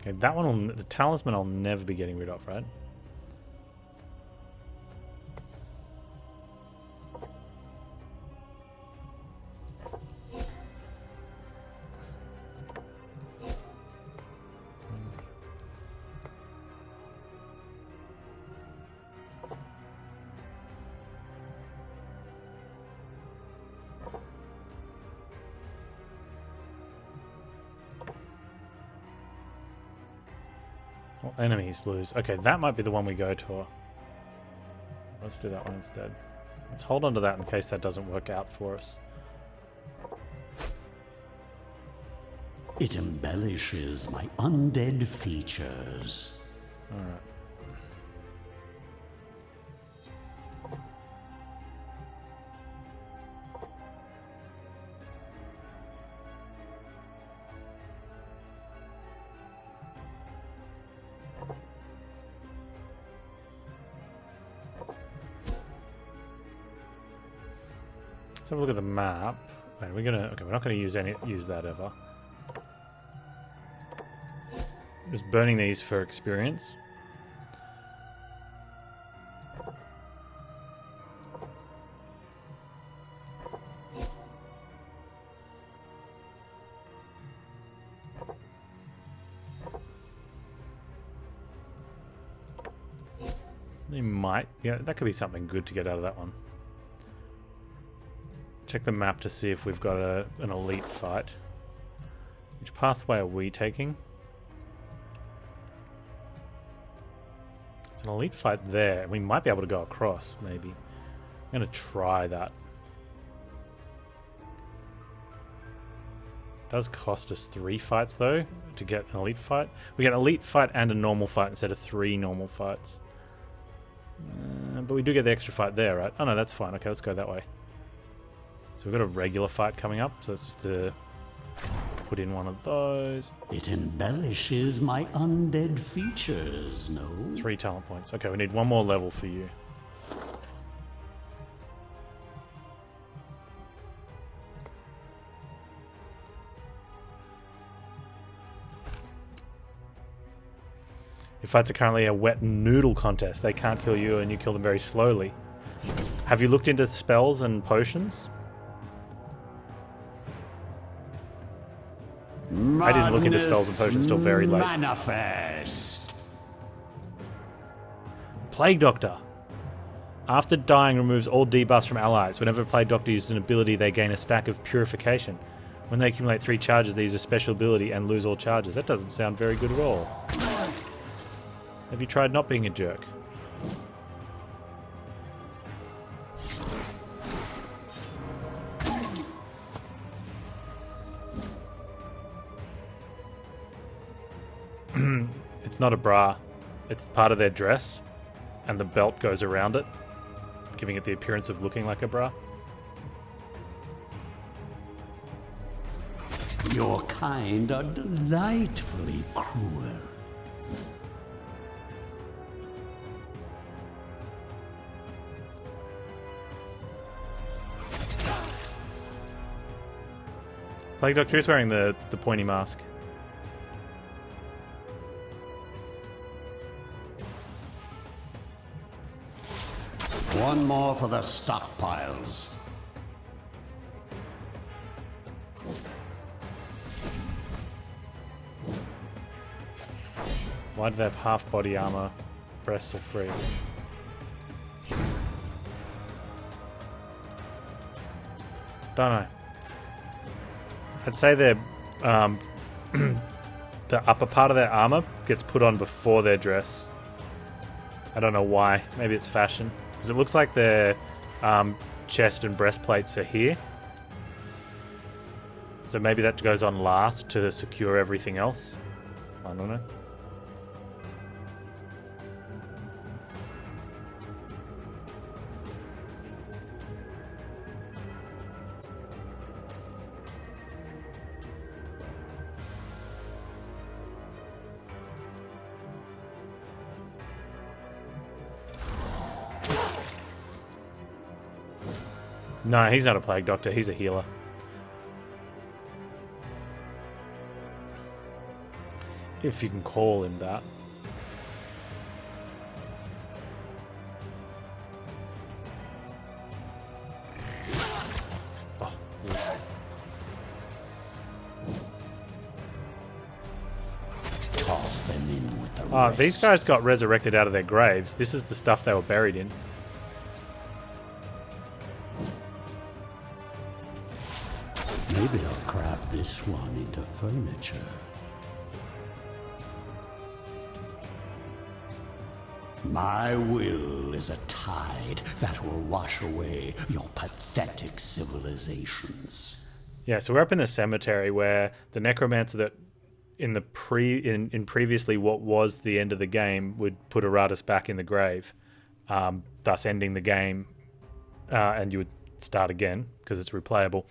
Okay, that one, the talisman I'll never be getting rid of, right? Enemies lose. Okay, that might be the one we go to. Let's do that one instead. Let's hold on to that in case that doesn't work out for us. It embellishes my undead features. Alright. Let's have a look at the map. Wait, we're not gonna use that ever. Just burning these for experience. They might, yeah, that could be something good to get out of that one. Check the map to see if we've got an elite fight. Which pathway are we taking? It's an elite fight there. We might be able to go across, maybe. I'm going to try that. It does cost us 3 fights, though, to get an elite fight. We get an elite fight and a normal fight instead of 3 normal fights. But we do get the extra fight there, right? Oh, no, that's fine. Okay, let's go that way. So we've got a regular fight coming up, so let's just put in one of those. It embellishes my undead features, no? 3 talent points. Okay, we need 1 more level for you. Your fights are currently a wet noodle contest. They can't kill you and you kill them very slowly. Have you looked into spells and potions? I didn't look into spells and potions till very late. Manifest. Plague Doctor. After dying removes all debuffs from allies. Whenever a Plague Doctor uses an ability, they gain a stack of purification. When they accumulate 3 charges, they use a special ability and lose all charges. That doesn't sound very good at all. Have you tried not being a jerk? It's not a bra. It's part of their dress, and the belt goes around it, giving it the appearance of looking like a bra. Your kind are delightfully cruel. Plague Doctor is wearing the pointy mask. One more for the stockpiles. Why do they have half body armor? Breasts are free. Don't know. I'd say their the upper part of their armor gets put on before their dress. I don't know why. Maybe it's fashion. Because it looks like their chest and breastplates are here. So maybe that goes on last to secure everything else. I don't know. No, he's not a Plague Doctor. He's a healer. If you can call him that. Oh. Toss them in with the rest. These guys got resurrected out of their graves. This is the stuff they were buried in. Maybe I'll craft this one into furniture. My will is a tide that will wash away your pathetic civilizations. Yeah, so we're up in the cemetery where the necromancer that in previously what was the end of the game would put Iratus back in the grave, thus ending the game, and you would start again because it's replayable.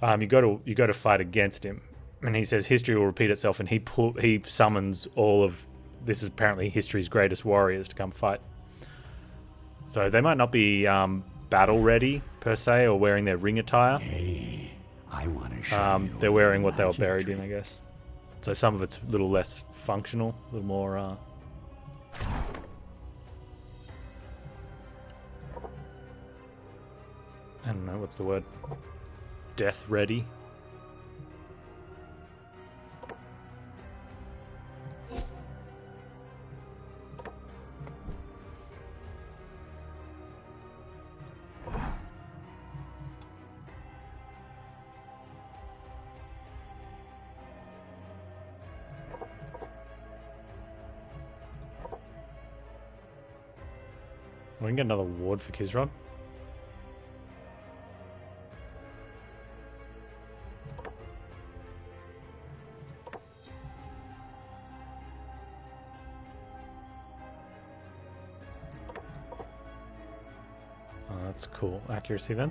You go to fight against him, and he says history will repeat itself, and he summons all of this is apparently history's greatest warriors to come fight. So they might not be battle ready per se or wearing their ring attire. Hey, I want to show you. They're wearing what they were buried in, I guess. So some of it's a little less functional, a little more. I don't know what's the word. Death ready. We can get another ward for Kizrod. That's cool. Accuracy then.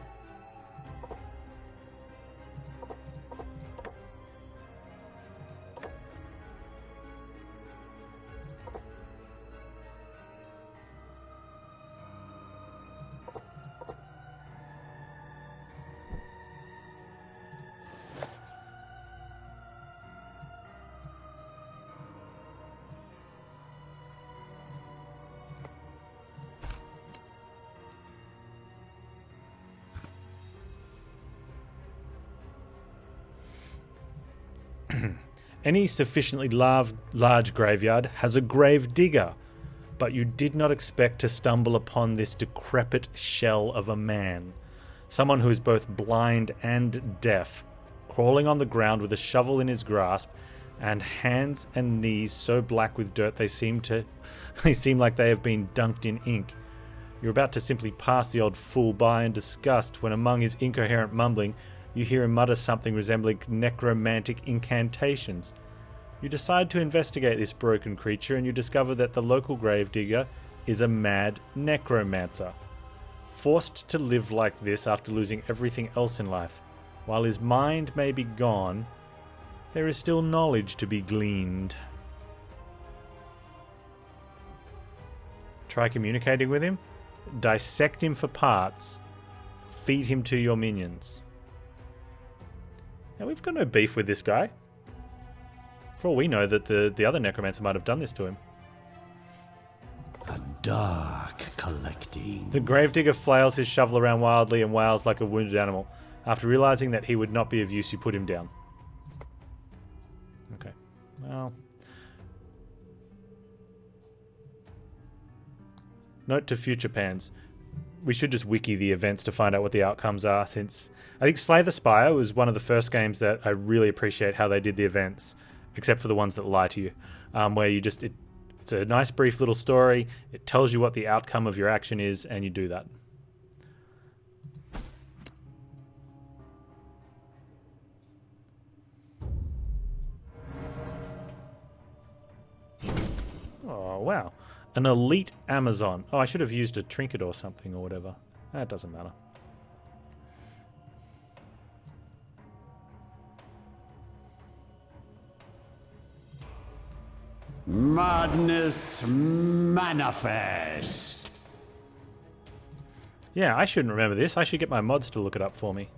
Any sufficiently large graveyard has a grave digger, but you did not expect to stumble upon this decrepit shell of a man. Someone who is both blind and deaf, crawling on the ground with a shovel in his grasp, and hands and knees so black with dirt they seem like they have been dunked in ink. You're about to simply pass the old fool by in disgust when among his incoherent mumbling you hear him mutter something resembling necromantic incantations. You decide to investigate this broken creature and you discover that the local gravedigger is a mad necromancer. Forced to live like this after losing everything else in life, while his mind may be gone, there is still knowledge to be gleaned. Try communicating with him, dissect him for parts, feed him to your minions. Now we've got no beef with this guy. For all we know that the other necromancer might have done this to him. A dark collecting. The gravedigger flails his shovel around wildly and wails like a wounded animal. After realizing that he would not be of use, you put him down. Okay. Well. Note to future Panz. We should just wiki the events to find out what the outcomes are, since I think Slay the Spire was one of the first games that I really appreciate how they did the events, except for the ones that lie to you, where you just... It's a nice brief little story, it tells you what the outcome of your action is, and you do that. Oh, wow. An elite Amazon. Oh, I should have used a trinket or something or whatever. That doesn't matter. Madness manifest. Yeah, I shouldn't remember this. I should get my mods to look it up for me.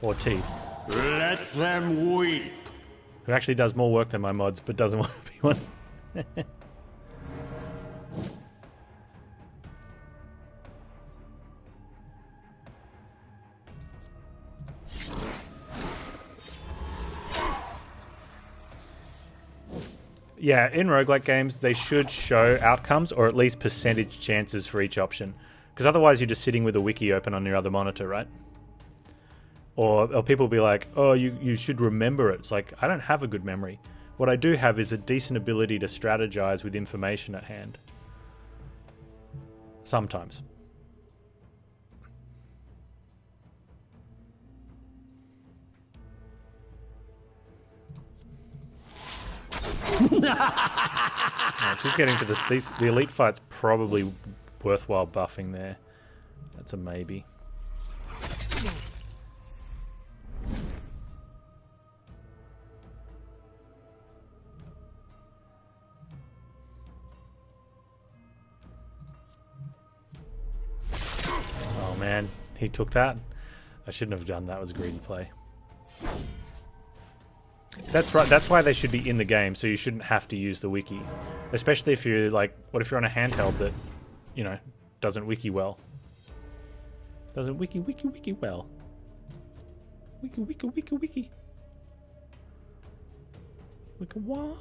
Or T. Let them weep. Who actually does more work than my mods, but doesn't want to be one. Yeah, in roguelike games, they should show outcomes, or at least percentage chances for each option. Because otherwise you're just sitting with a wiki open on your other monitor, right? Or people will be like, oh, you should remember it. It's like, I don't have a good memory. What I do have is a decent ability to strategize with information at hand. Sometimes. Oh, she's getting to this. The elite fight's probably worthwhile buffing there. That's a maybe. Oh man, he took that. I shouldn't have done that. It was a greedy play. That's right. That's why they should be in the game, so you shouldn't have to use the wiki. Especially if you're like, what if you're on a handheld that, you know, doesn't wiki well? Doesn't wiki well. Wiki. Wiki what?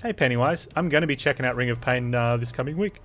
Hey Pennywise, I'm going to be checking out Ring of Pain this coming week.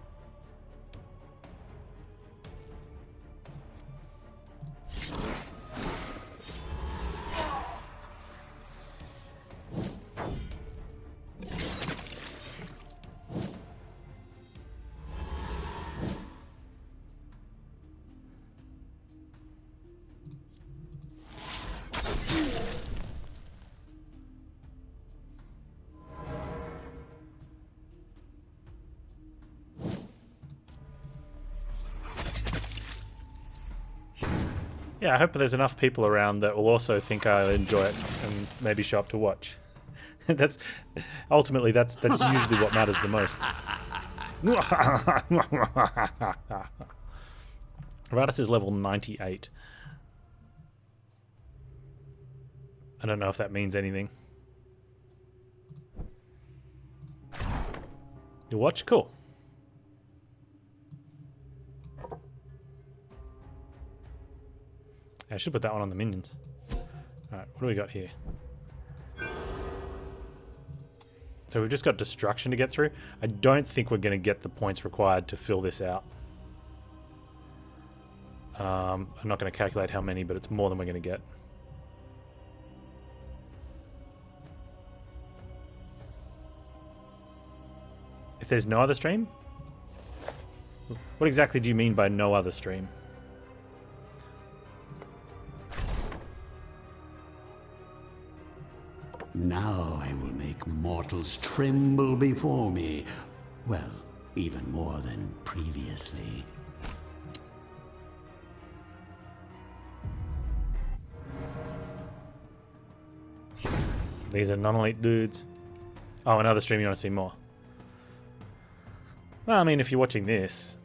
Yeah, I hope there's enough people around that will also think I'll enjoy it and maybe show up to watch. That's usually what matters the most. Iratus is level 98. I don't know if that means anything. You watch? Cool. I should put that one on the minions. Alright, what do we got here? So we've just got destruction to get through. I don't think we're going to get the points required to fill this out. I'm not going to calculate how many, but it's more than we're going to get. If there's no other stream? What exactly do you mean by no other stream? Now I will make mortals tremble before me. Well, even more than previously. These are non-elite dudes. Oh, another stream you want to see more? Well, I mean, if you're watching this,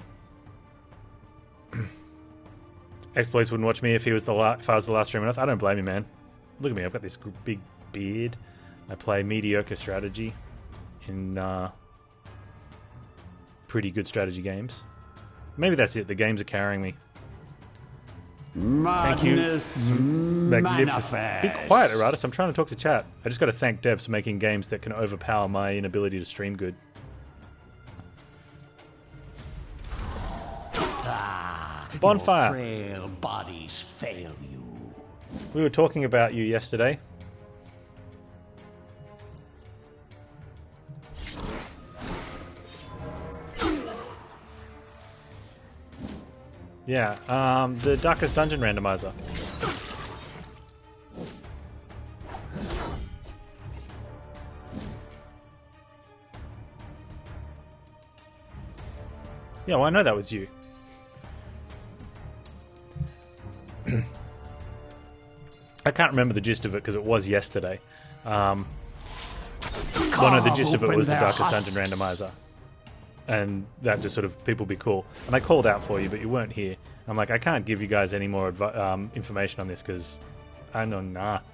Exploits wouldn't watch me if he was if I was the last stream enough. I don't blame you, man. Look at me, I've got this big beard. I play mediocre strategy in pretty good strategy games. Maybe that's it. The games are carrying me. Madness. Thank you. Magnificent. Be quiet, Iratus. I'm trying to talk to chat. I just got to thank devs for making games that can overpower my inability to stream good. Bonfire. Your frail bodies fail you. We were talking about you yesterday. Yeah, the Darkest Dungeon randomizer. Yeah, well, I know that was you. I can't remember the gist of it because it was yesterday. Well, no, the gist of it was the Darkest Dungeon randomizer. And that just sort of, people be cool. And I called out for you, but you weren't here. I'm like, I can't give you guys any more information on this because I know nothing.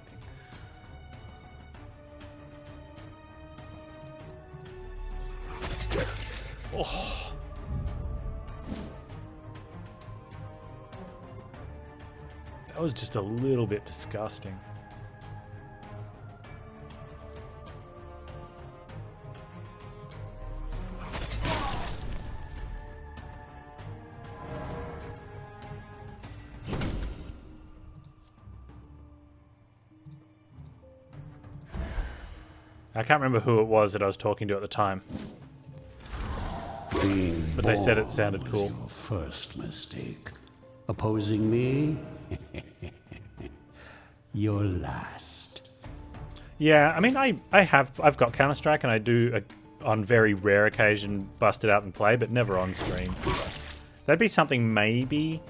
Oh. That was just a little bit disgusting. I can't remember who it was that I was talking to at the time. But they said it sounded cool. Your first mistake. Opposing me? Your last. Yeah, I mean, I've got Counter-Strike and I do, on very rare occasion, bust it out and play, but never on stream. That'd be something maybe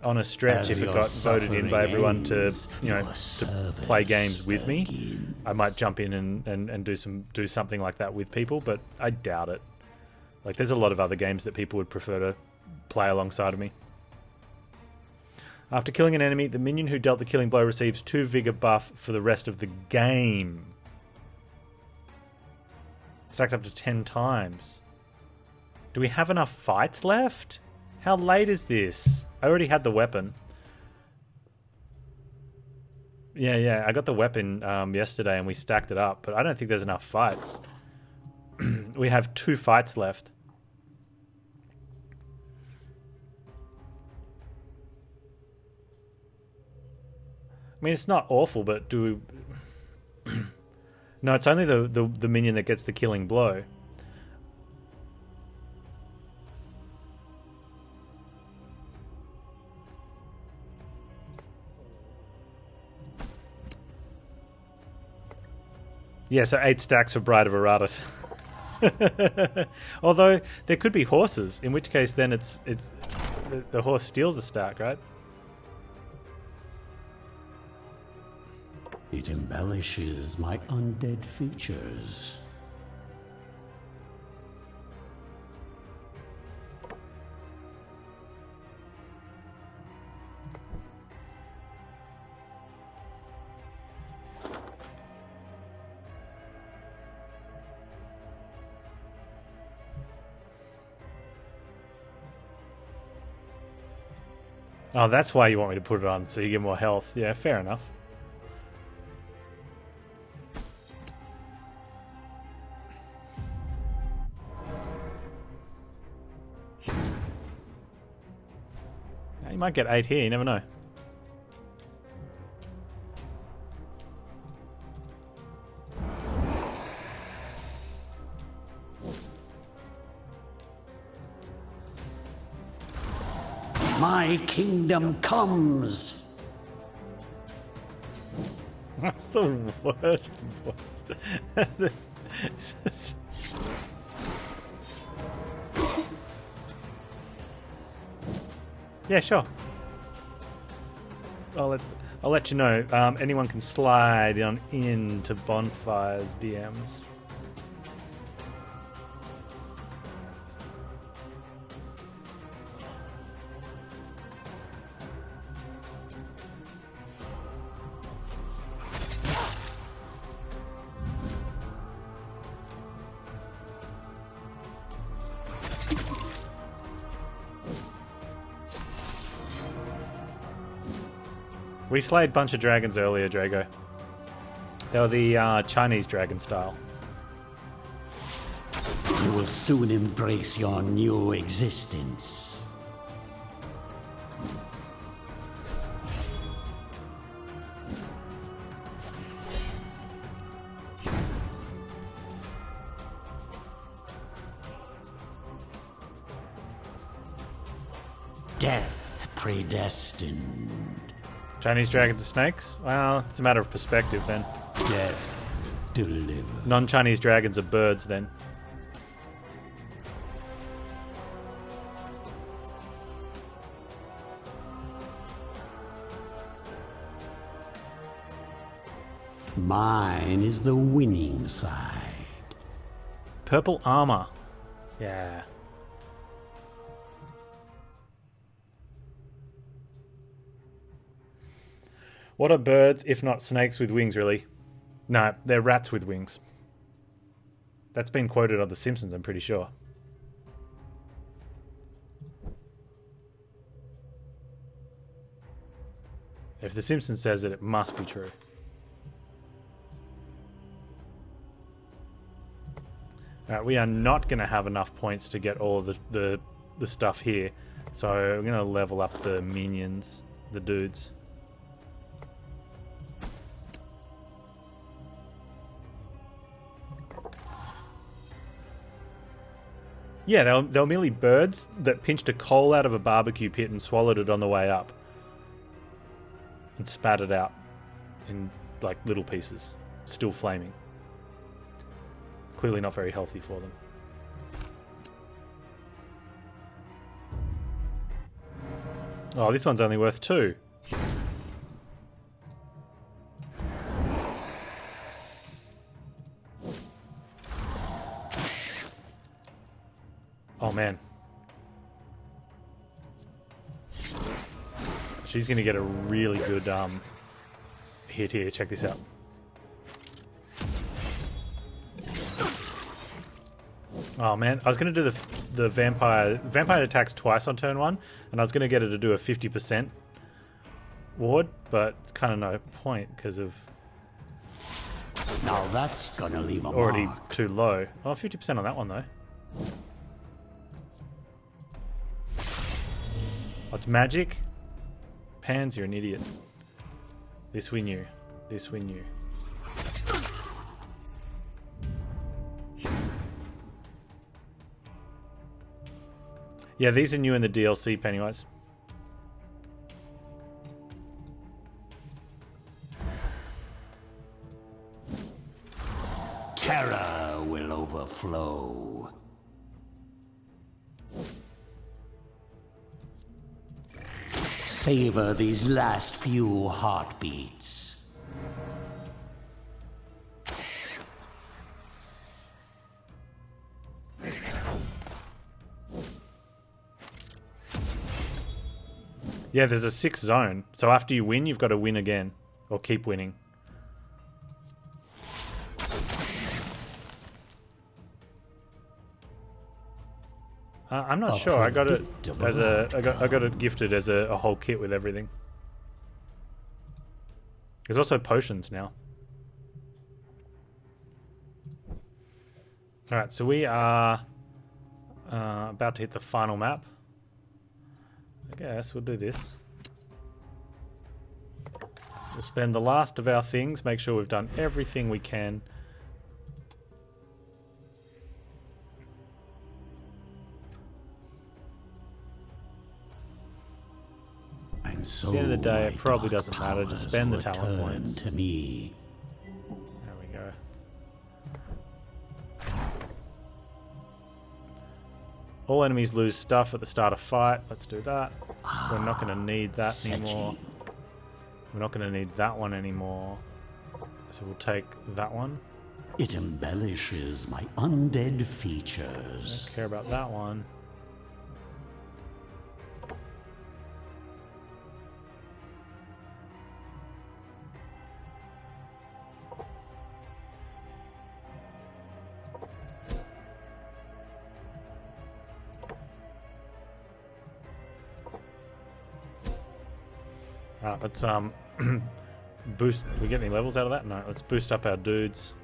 on a stretch if it got voted in by everyone to, you know, to play games with me. I might jump in and do something like that with people, but I doubt it. Like, there's a lot of other games that people would prefer to play alongside of me. After killing an enemy, the minion who dealt the killing blow receives 2 vigor buff for the rest of the game. Stacks up to 10 times. Do we have enough fights left? How late is this? I already had the weapon. Yeah, I got the weapon yesterday and we stacked it up, but I don't think there's enough fights. We have 2 fights left. I mean, it's not awful, but do we... No, it's only the minion that gets the killing blow. Yeah, so 8 stacks for Bride of Iratus. Although there could be horses, in which case then it's the horse steals a stack, right? It embellishes my undead features. Oh, that's why you want me to put it on, so you get more health. Yeah, fair enough. Now, you might get 8 here, you never know. My kingdom comes. That's the worst voice. Yeah, sure. I'll let you know. Anyone can slide on into Bonfire's DMs. We slayed a bunch of dragons earlier, Drago. They were the Chinese dragon style. You will soon embrace your new existence. Death predestined. Chinese dragons are snakes? Well, it's a matter of perspective then. Death delivered. Non-Chinese dragons are birds then. Mine is the winning side. Purple armor. Yeah. What are birds if not snakes with wings, really? No, they're rats with wings. That's been quoted on The Simpsons, I'm pretty sure. If The Simpsons says it, it must be true. Alright, we are not going to have enough points to get all of the stuff here. So we're going to level up the minions, the dudes. Yeah, they were merely birds that pinched a coal out of a barbecue pit and swallowed it on the way up. And spat it out in, like, little pieces. Still flaming. Clearly not very healthy for them. Oh, this one's only worth 2. Oh, man. She's going to get a really good hit here. Check this out. Oh, man. I was going to do the vampire. Vampire attacks twice on turn 1, and I was going to get her to do a 50% ward, but it's kind of no point because of... Now that's going to leave a already mark. Too low. Oh, 50% on that one, though. What's magic? Panz, you're an idiot. This we knew. This we knew. Yeah, these are new in the DLC, Pennywise. Terror will overflow. Savor these last few heartbeats. Yeah, there's a 6 zone. So after you win, you've got to win again. Or keep winning. I'm not sure. I got it as I got it gifted as a whole kit with everything. There's also potions now. Alright, so we are about to hit the final map. I guess we'll do this. We'll spend the last of our things, make sure we've done everything we can. And so at the end of the day, it my probably dark doesn't matter to powers spend the talent return points. to me. There we go. All enemies lose stuff at the start of fight. Let's do that. We're not going to need that anymore. We're not going to need that one anymore. So we'll take that one. It embellishes my undead features. Don't care about that one. Alright, let's boost. Do we get any levels out of that? No, let's boost up our dudes.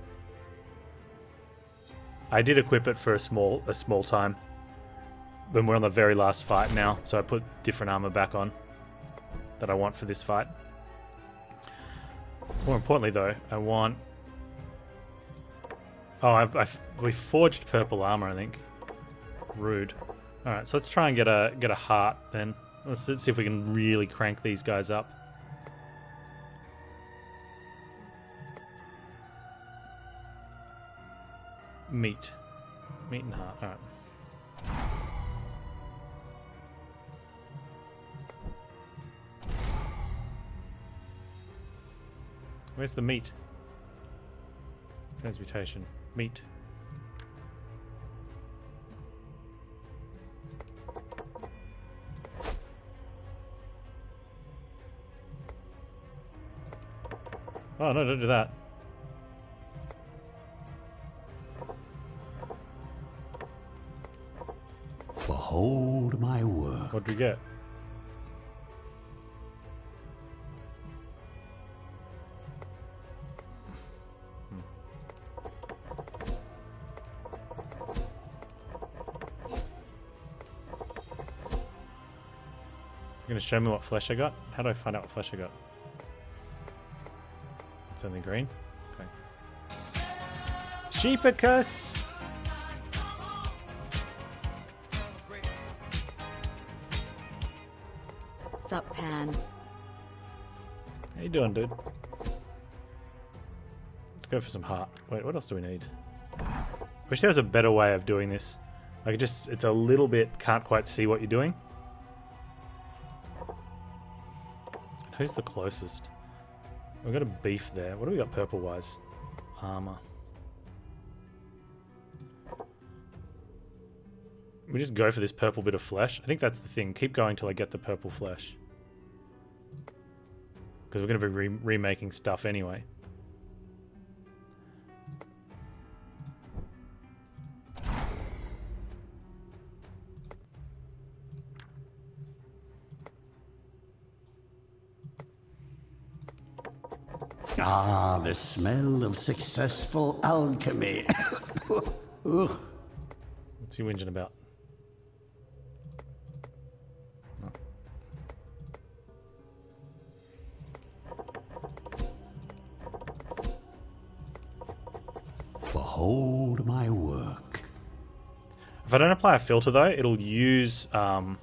I did equip it for a small time. But we're on the very last fight now, so I put different armor back on that I want for this fight. More importantly though, I want... Oh, we forged purple armor, I think. Rude. Alright, so let's try and get a heart then. Let's see if we can really crank these guys up. Meat. Meat and heart. Alright. Where's the meat? Transmutation. Meat. Oh no, don't do that. Behold my work. What'd we get? You're gonna show me what flesh I got? How do I find out what flesh I got? It's only green? Okay. Sheepicus! Sup, Pan? How you doing, dude? Let's go for some heart. Wait, what else do we need? Wish there was a better way of doing this. Like, it's a little bit, can't quite see what you're doing. Who's the closest? We've got a beef there. What do we got purple-wise? Armor. We just go for this purple bit of flesh. I think that's the thing. Keep going till I get the purple flesh. Because we're going to be remaking stuff anyway. Ah, the smell of successful alchemy. Ugh. What's he whinging about? No. Behold my work. If I don't apply a filter though, it'll use... Oh,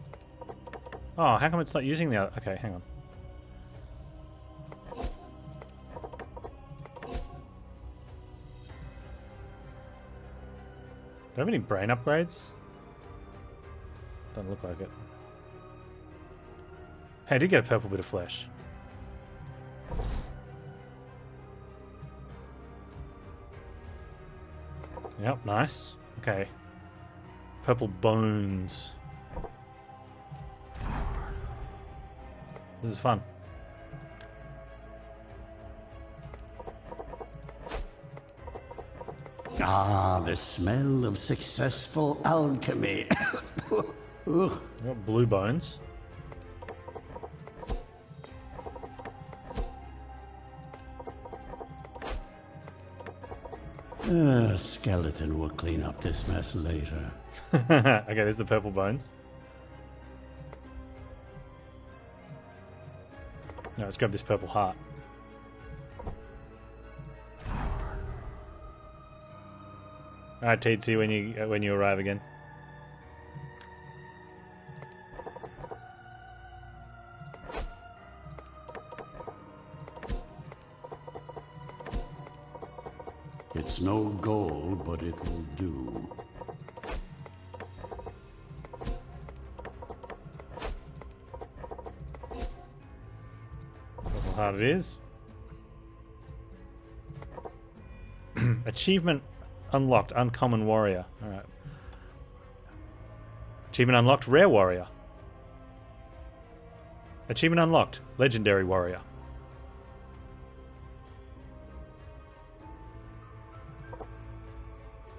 how come it's not using the other... Okay, hang on. Do I have any brain upgrades? Doesn't look like it. Hey, I did get a purple bit of flesh. Yep, nice. Okay. Purple bones. This is fun. Ah, the smell of successful alchemy. I got blue bones. Skeleton will clean up this mess later. Okay, there's the purple bones. Now let's grab this purple heart. Alright, Teed, see you when you arrive again. It's no gold, but it will do. Purple heart it is. Achievement unlocked, uncommon warrior. Alright. Achievement unlocked, rare warrior. Achievement unlocked, legendary warrior.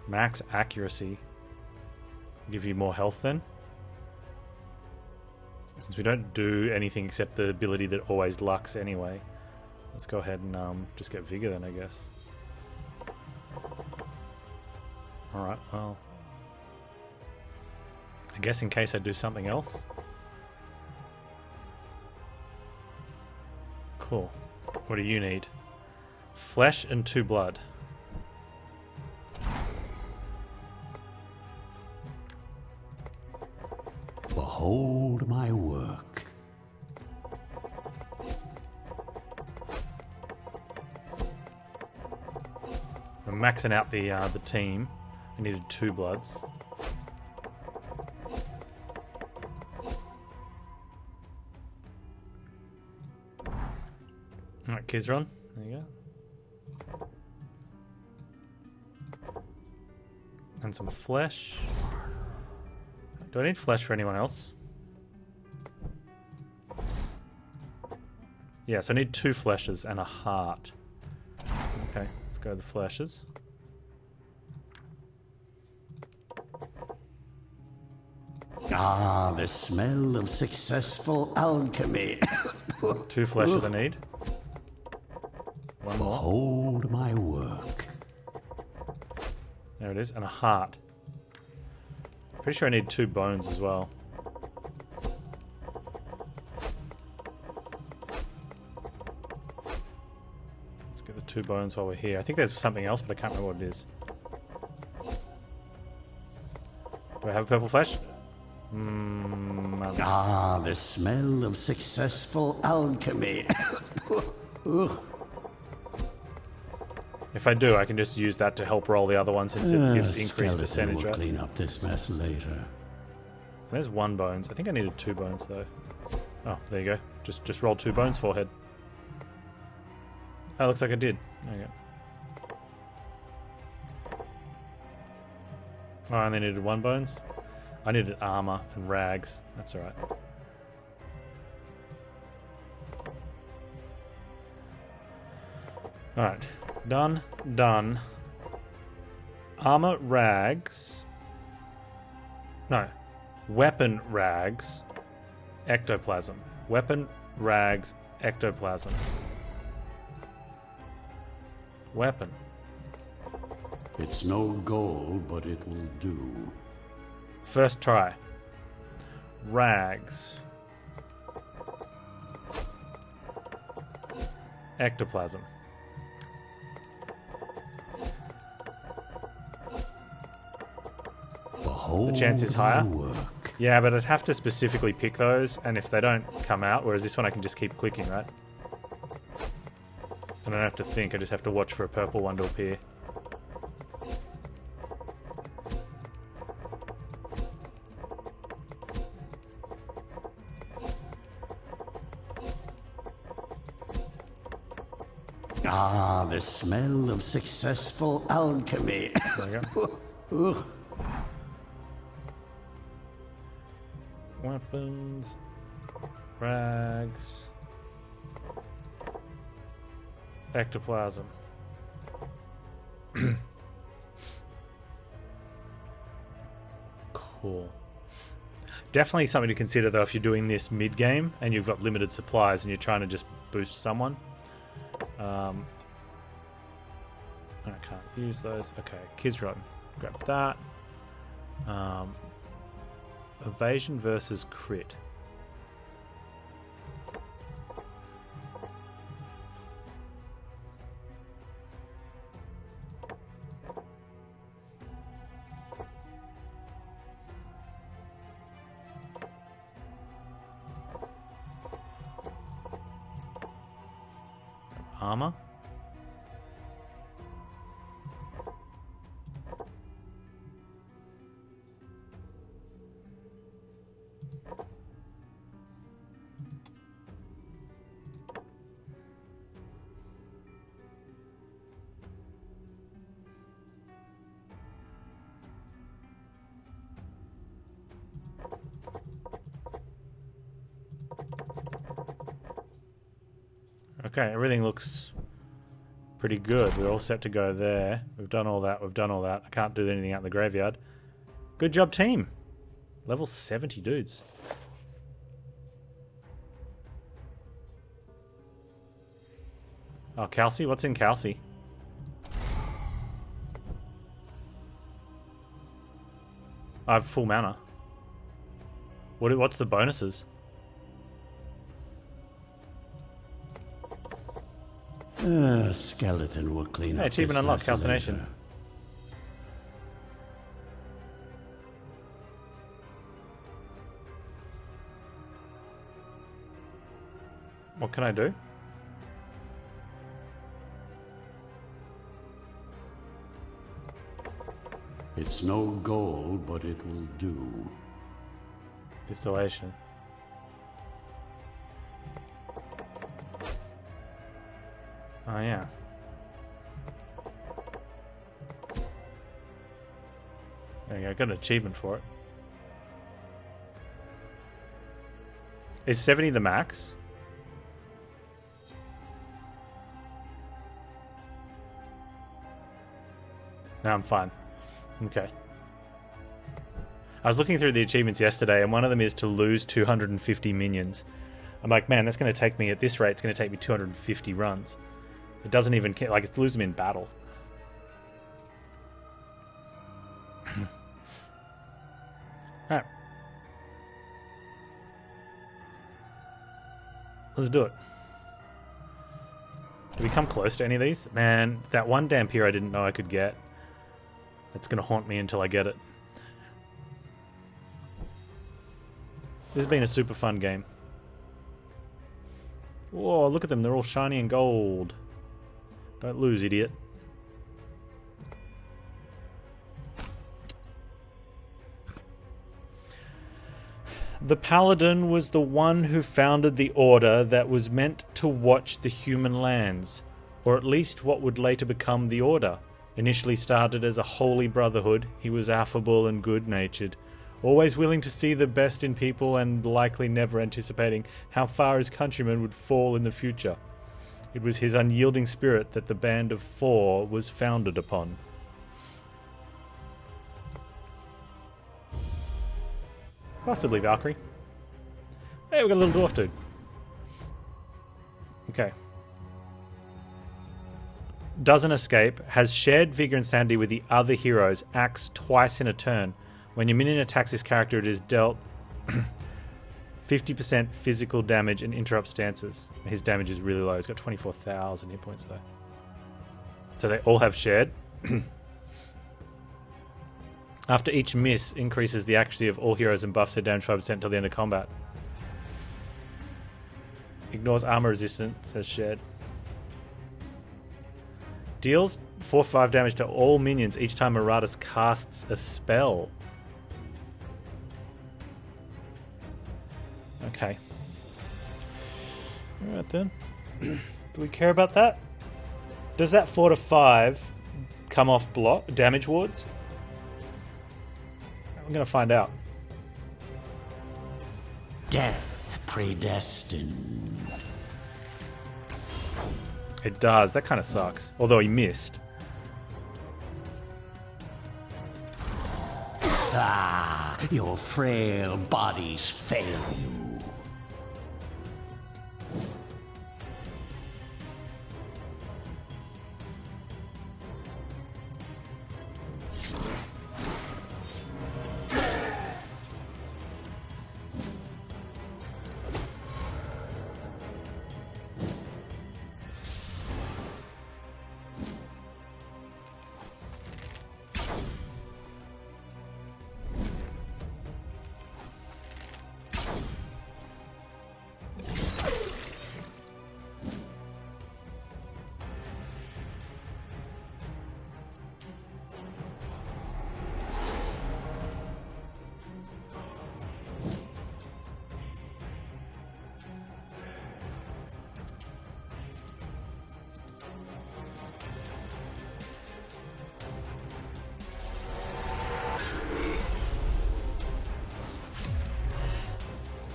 Max accuracy. Give you more health then. Since we don't do anything except the ability that always lucks anyway. Let's go ahead and just get vigor then, I guess. Alright, well. I guess in case I do something else. Cool. What do you need? Flesh and 2 blood. Behold my work. I'm maxing out the team. I needed 2 bloods. Alright, Kizron. There you go. And some flesh. Do I need flesh for anyone else? Yeah, so I need 2 fleshes and a heart. Okay, let's go with the fleshes. Ah, the smell of successful alchemy. 2 fleshes I need. 1 more. Behold my work. There it is, and a heart. Pretty sure I need 2 bones as well. Let's get the 2 bones while we're here. I think there's something else, but I can't remember what it is. Do I have a purple flesh? Ah, the smell of successful alchemy. If I do, I can just use that to help roll the other one since it gives increased percentage. Will Right? clean up this mess later. There's 1 bones. I think I needed 2 bones though. Oh, there you go. Just roll 2 bones, forehead. Oh, looks like I did. There you go. Oh, I only needed 1 bones. I needed armor and rags. That's alright. Alright. Done. Done. Armor, rags. No. Weapon, rags. Ectoplasm. Weapon, rags, ectoplasm. Weapon. It's no gold, but it will do. First try. Rags. Ectoplasm. Behold The chance is my higher. work. Yeah, but I'd have to specifically pick those, and if they don't come out, whereas this one I can just keep clicking, right? I don't have to think, I just have to watch for a purple one to appear. Ah, the smell of successful alchemy. There we go. Weapons, rags, ectoplasm. Cool. Definitely something to consider, though, if you're doing this mid-game and you've got limited supplies and you're trying to just boost someone. I can't use those. Okay, Kids Run. Grab that. Evasion versus crit. Armor. Okay, everything looks pretty good. We're all set to go there. We've done all that. We've done all that. I can't do anything out in the graveyard. Good job, team. Level 70 dudes. Oh, Kelsey? What's in Kelsey? I have full mana. What's the bonuses? Skeleton will clean up. Hey, achievement unlocked, calcination. What can I do? It's no gold, but it will do. Distillation. Oh, yeah. There you go. I got an achievement for it. Is 70 the max? No, I'm fine. Okay. I was looking through the achievements yesterday, and one of them is to lose 250 minions. I'm like, man, that's going to take me, at this rate, it's going to take me 250 runs. It doesn't even care. Like, it's lose them in battle. Alright. Let's do it. Did we come close to any of these? Man, that one Dampier I didn't know I could get. It's going to haunt me until I get it. This has been a super fun game. Whoa, look at them. They're all shiny and gold. Don't lose, idiot. The Paladin was the one who founded the order that was meant to watch the human lands, or at least what would later become the Order. Initially started as a holy brotherhood, he was affable and good-natured, always willing to see the best in people and likely never anticipating how far his countrymen would fall in the future. It was his unyielding spirit that the Band of Four was founded upon. Possibly Valkyrie. Hey, we got a little dwarf dude. Okay. Doesn't escape, has shared vigor and sanity with the other heroes, acts twice in a turn. When your minion attacks this character, it is dealt 50% physical damage and interrupts stances. His damage is really low. He's got 24,000 hit points though. So they all have shared. After each miss, increases the accuracy of all heroes and buffs their damage 5% until the end of combat. Ignores armor resistance, says shared. Deals 4-5 damage to all minions each time Iratus casts a spell. Okay. Alright then. Do we care about that? Does that 4 to 5 come off block damage wards? I'm gonna find out. Death predestined. It does. That kind of sucks. Although he missed. Ah, your frail bodies fail you.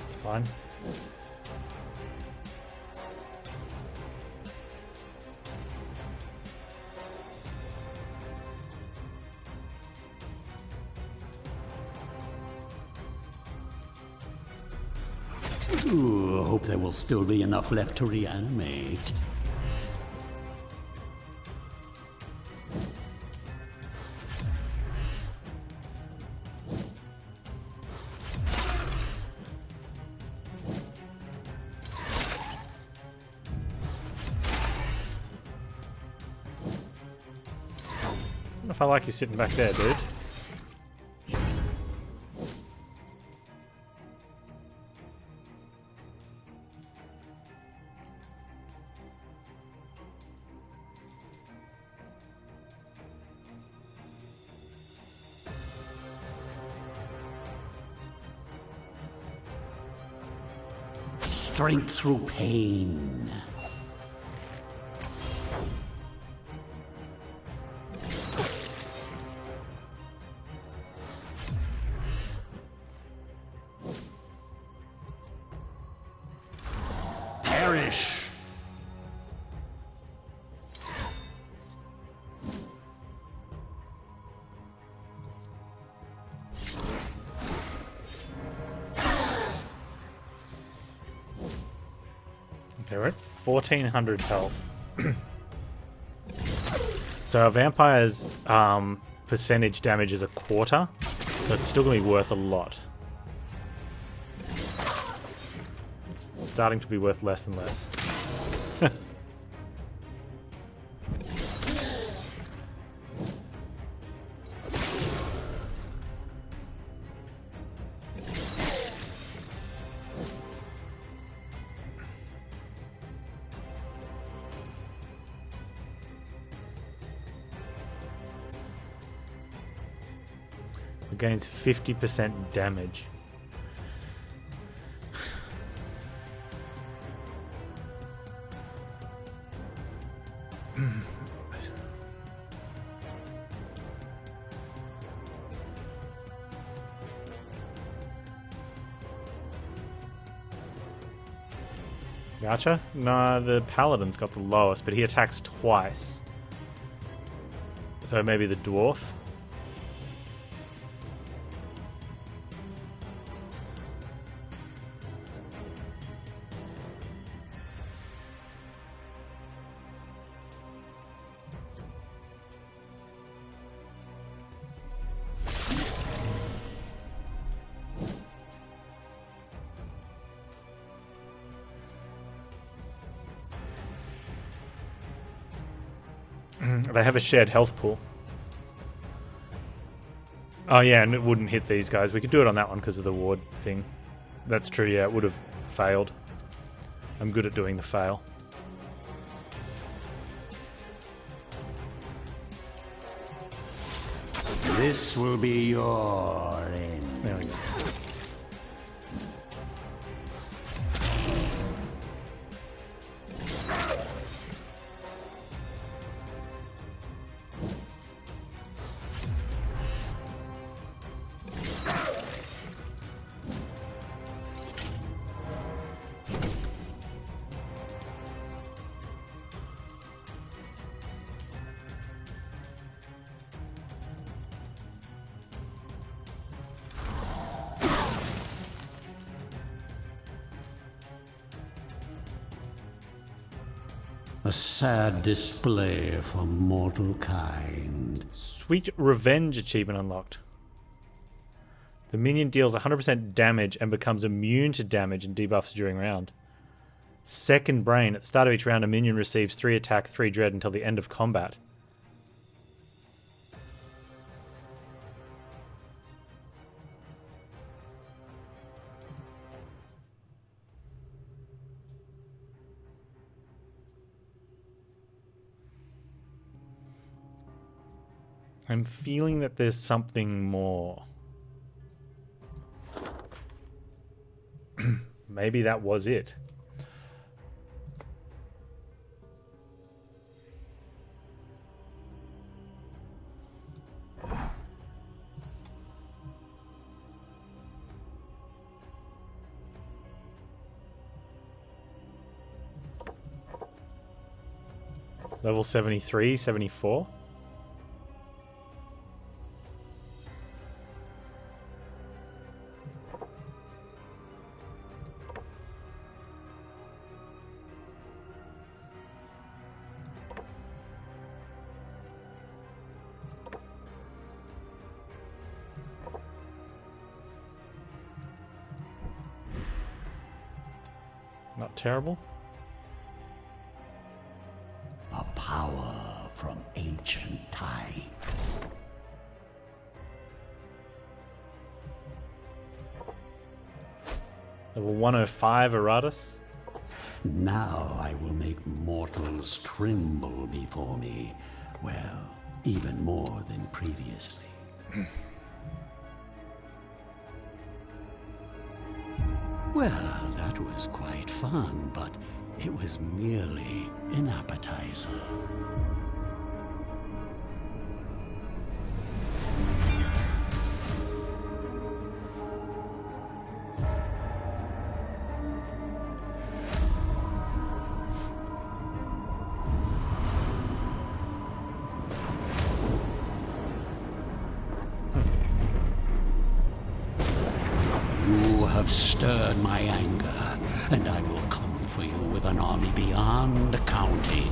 It's fine. Ooh, I hope there will still be enough left to reanimate. I don't know if I like you sitting back there, dude. Strength through pain. Perish. Okay, we're at 1400 health. So our vampire's percentage damage is a quarter, so it's still going to be worth a lot. It's starting to be worth less and less. It gains 50% damage. The archer? No, the paladin's got the lowest, but he attacks twice. So maybe the dwarf? They have a shared health pool. Oh yeah, and it wouldn't hit these guys. We could do it on that one because of the ward thing. That's true, yeah, it would have failed. I'm good at doing the fail. This will be your end. There we go. A sad display for mortal kind. Sweet Revenge achievement unlocked. The minion deals 100% damage and becomes immune to damage and debuffs during round. Second Brain. At the start of each round, a minion receives 3 attack, 3 dread until the end of combat. I'm feeling that there's something more. Maybe that was it. Level 73, 74. Not terrible. A power from ancient times. Level 105 Iratus. Now I will make mortals tremble before me. Well, even more than previously. Well, that was quite fun, but it was merely an appetizer. You have stirred my anger, and I will come for you with an army beyond counting.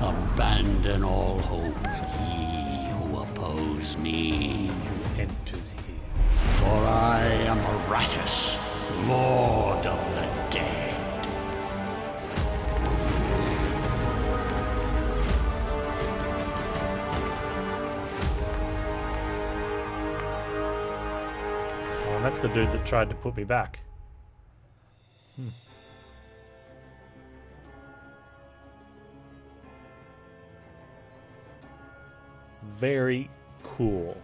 Abandon all hope, ye who oppose me. Enters here. For I am Iratus, Lord of the Dead. Oh, that's the dude that tried to put me back. Very cool.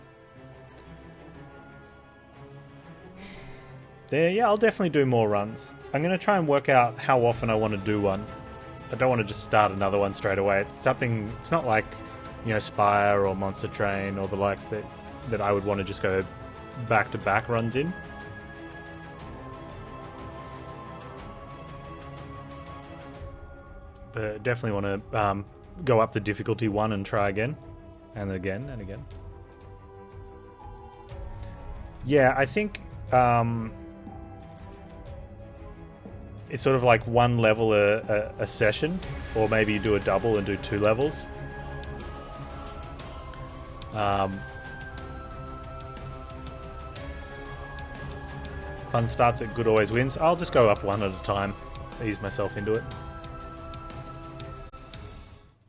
There, yeah, I'll definitely do more runs. I'm going to try and work out how often I want to do one. I don't want to just start another one straight away. It's something, it's not like, you know, Spire or Monster Train or the likes that I would want to just go back-to-back runs in. But definitely want to go up the difficulty one and try again. And again and again. Yeah, I think it's sort of like one level a session, or maybe you do a double and do 2 levels. Fun starts at good always wins. I'll just go up one at a time, ease myself into it.